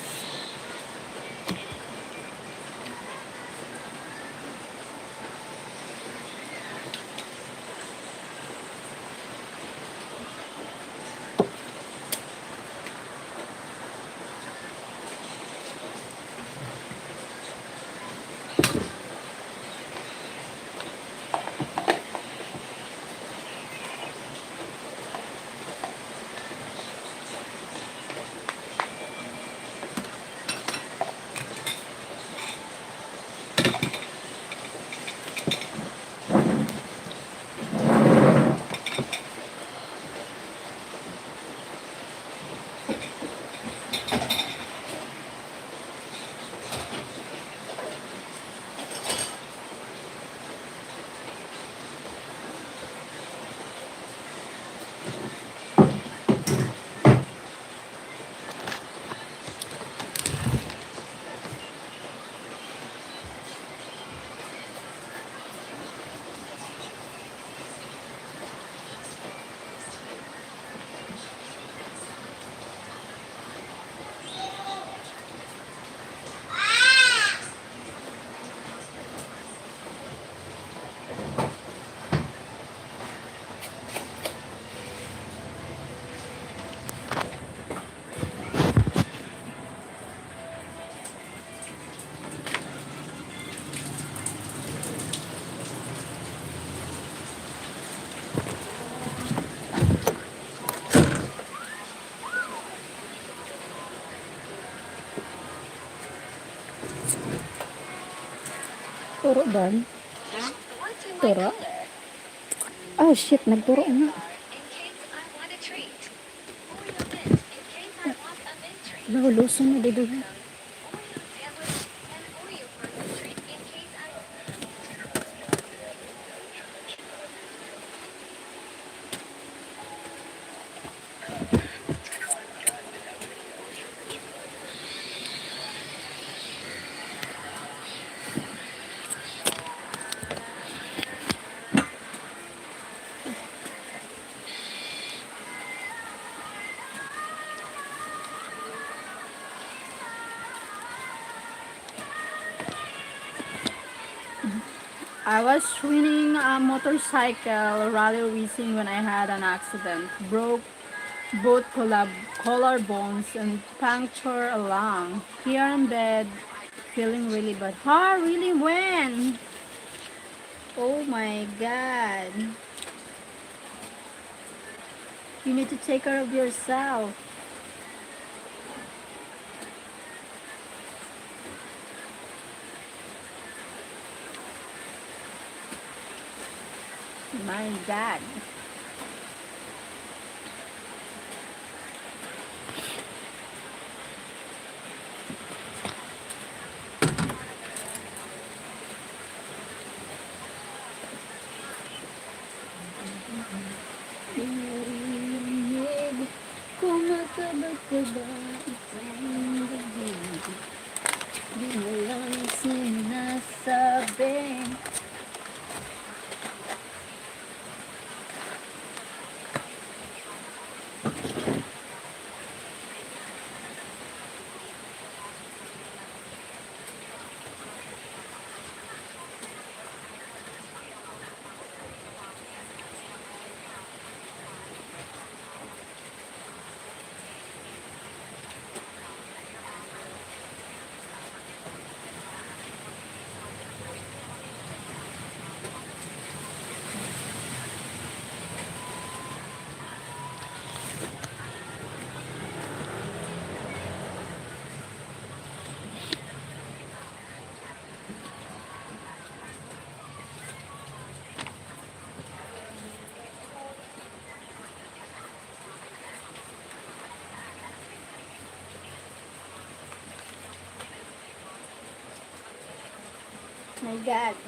Turo ba? Turo? Oh shit, nagturo na. Nahulusan na dito. I was winning a motorcycle rally racing when I had an accident. Broke both collarbones and punctured a lung. Here in bed, feeling really bad. Huh? Really? When? Oh my god. You need to take care of yourself. My god. Kumakabag-kaba isang gabi. Di mo lang sinasabi. My god.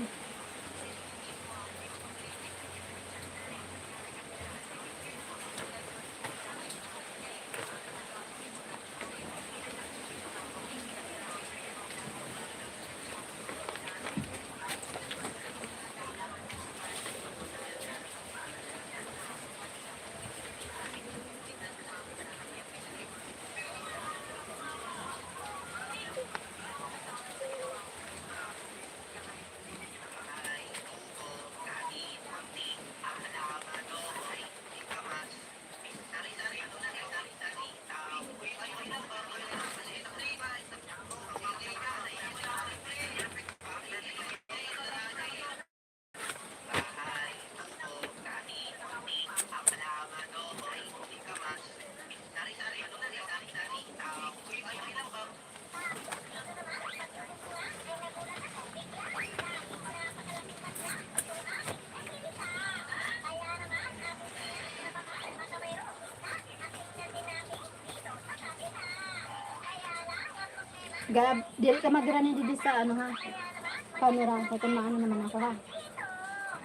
Gab, dili ka magrani dito sa ano ha. Camera, kaya maano naman ako ha.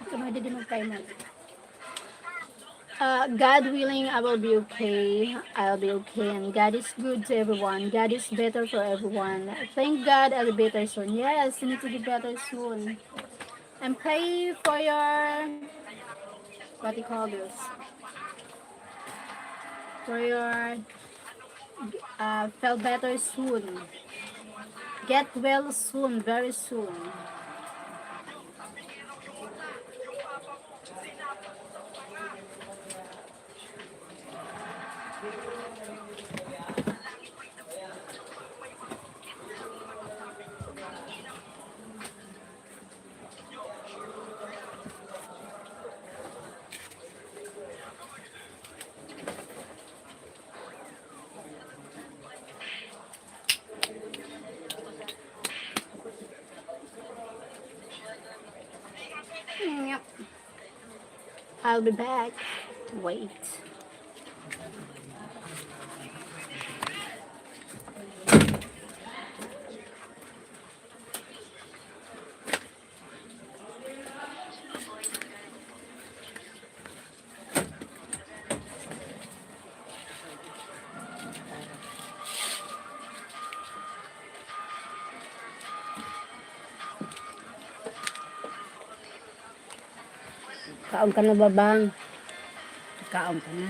Kaya dito mag-timer. God willing, I will be okay. I'll be okay. And God is good to everyone. God is better for everyone. Thank God I'll be better soon. Yes, you need to be better soon. And pray for your, what do you call this? For your, feel better soon. Get well soon, very soon. I'll be back. Wait. Kaon ka na ba, bang? Kaon ka na.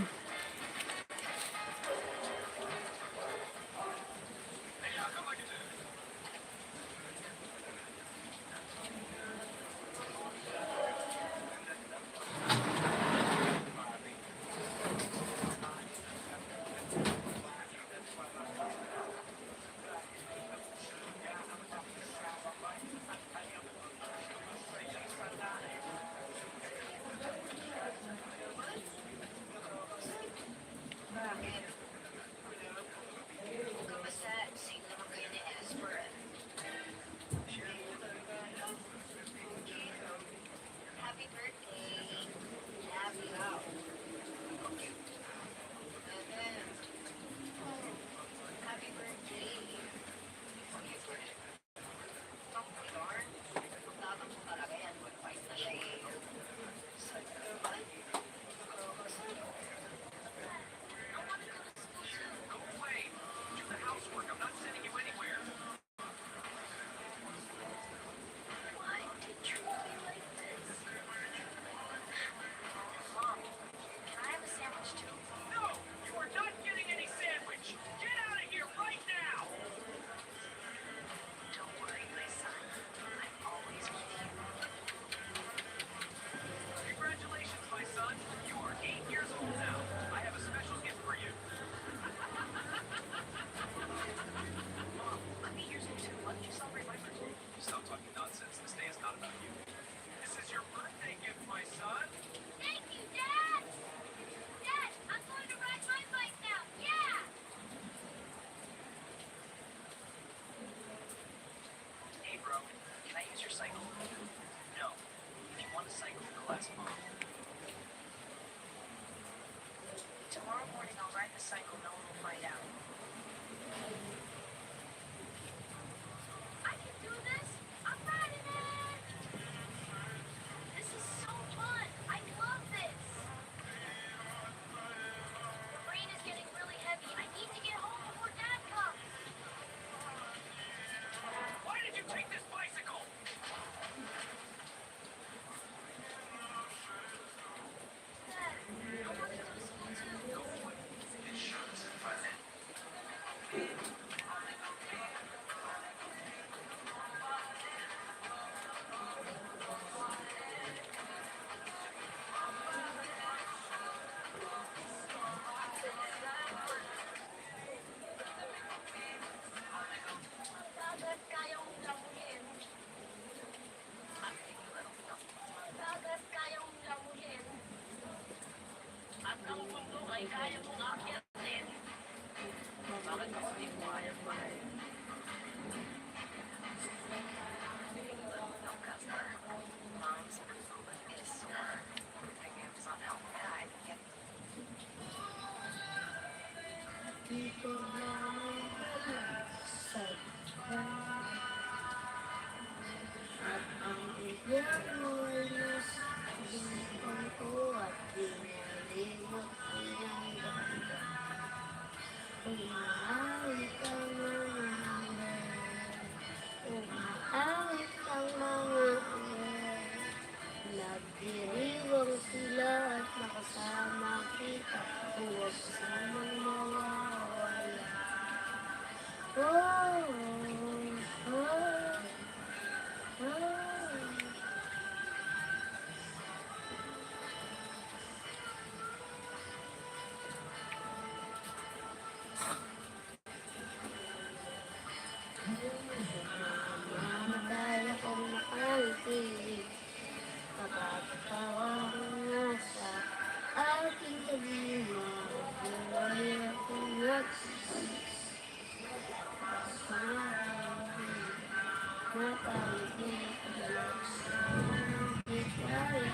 Nagdiriwang sila at nakasama kita. Huwag sanang mawawala. Oh, oh, oh. Mamatay akong nakangkilig kapag tawag na sa aking kabima. Buhay akong nagsisisi. Matawid na sa hikaya.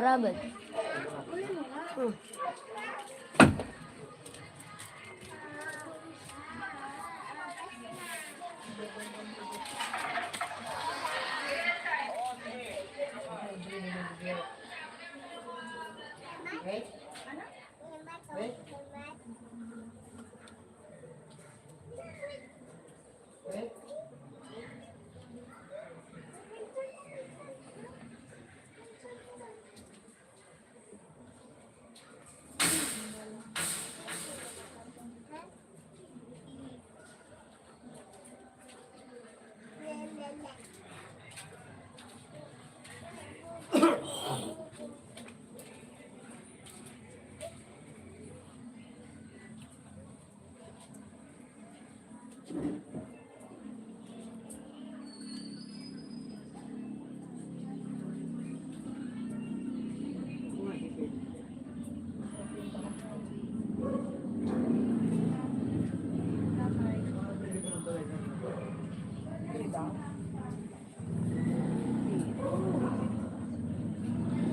Murabad. Wait. Wait. Wait.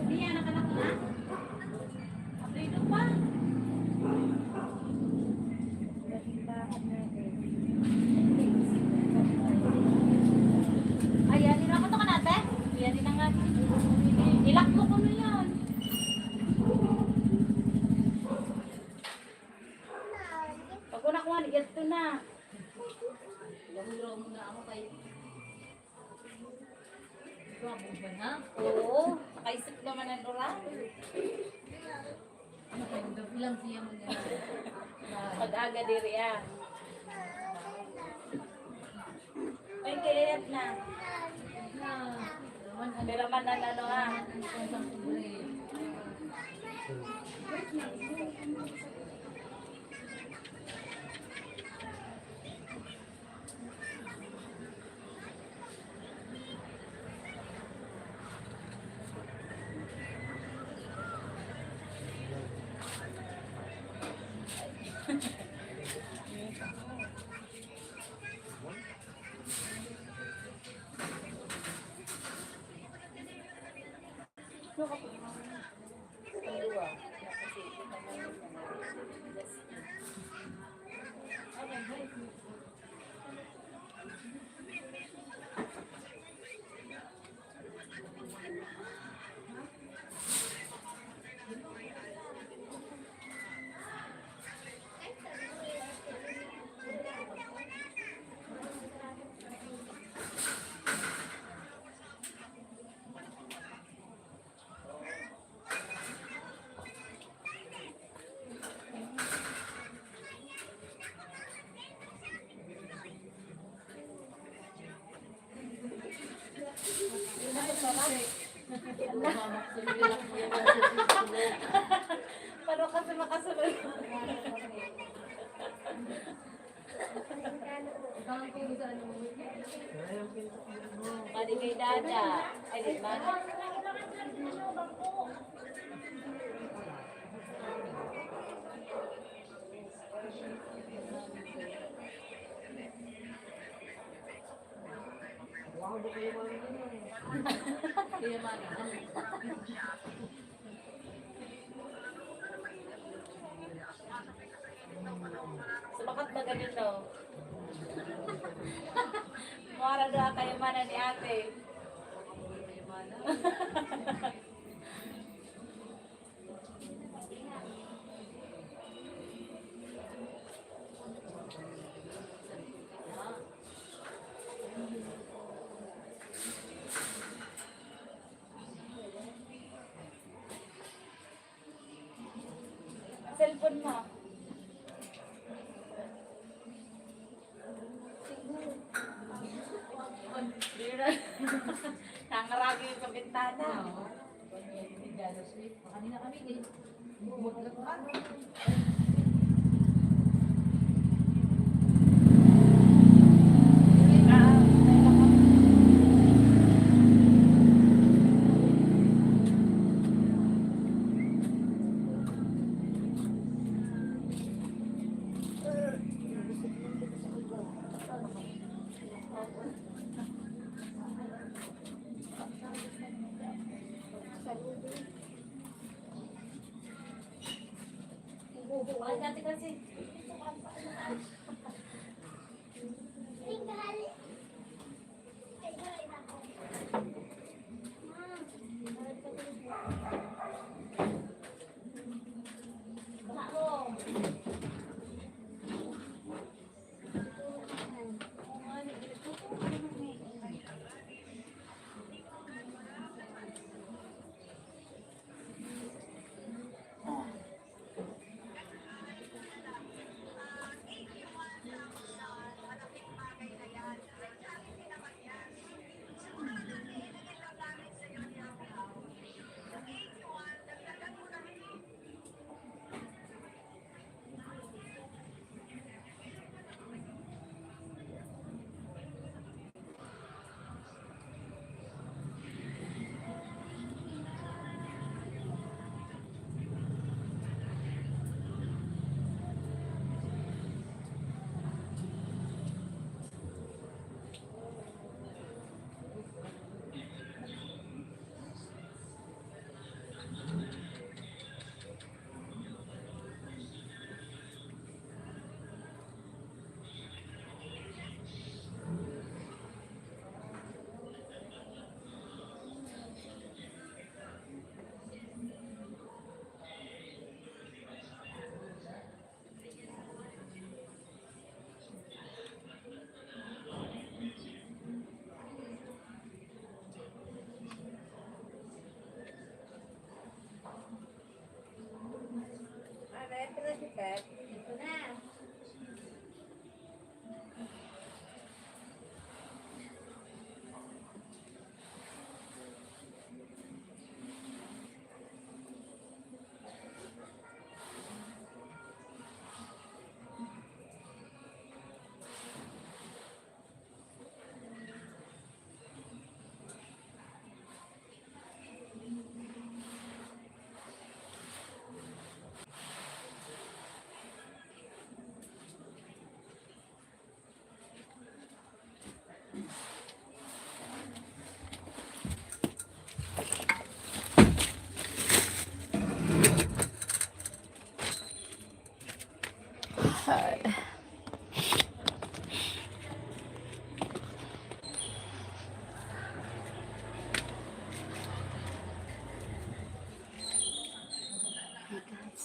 Hindi yan, nakanak na. Abrido pa. Ayan, nilakot ka natin. Ayan, nilangat. Nilakot ko na yan. Pag ko nakuha, ito na. Lamuro mo na ako kay... Grabo ba na? Oo, nakaisip naman ang Dora. Ano kayo, dabilang siya mo na. Pag-aga diri ah. Ay, kayat na. Diraman na ano ah. Paano kasi makasunod? Mali kay Dada. Ay, di ba? Sumakat ba ganyan daw? Mara daw kayo mana ni ate. Cellphone mo. Nangaragi yung sa bintana. Kanina kami din.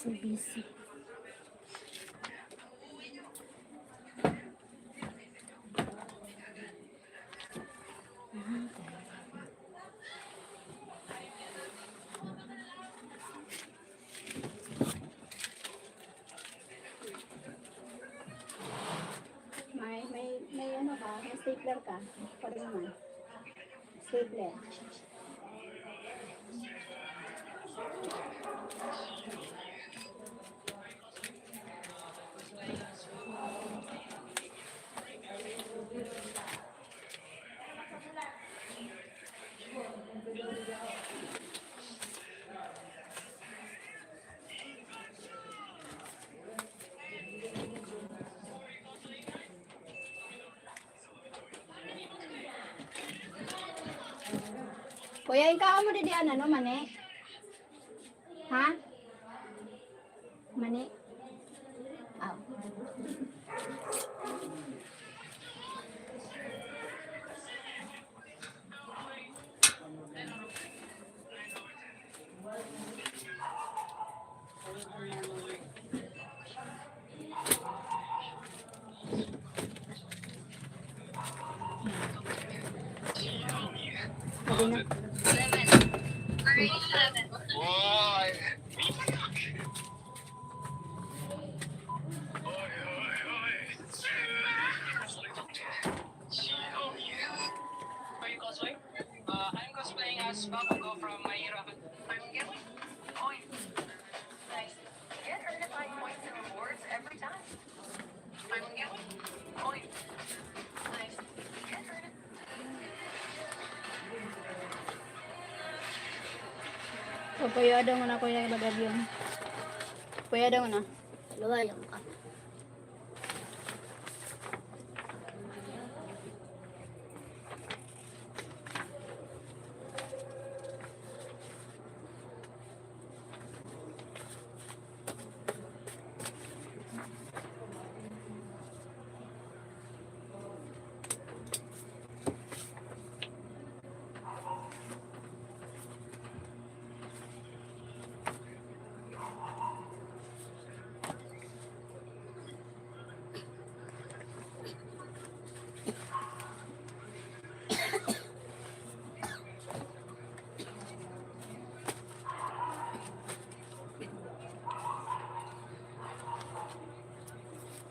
So busy. May ano ka? May stapler ka? Pwede naman. Stapler. Kuya, ikaw mo din ano, mani? Ha? Mani? Aw. Pwede na. I'm cosplaying as Bakugo from My Hero Academia. Points. Nice. Get certified points and rewards every time. Points. Nice. Get certified. So, puyada mo na kuya ilagay yun. Puyada mo na. Luwayan ka.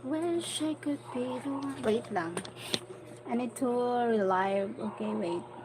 Wish I could be the one. Wait lang. I need to relive. Okay, wait.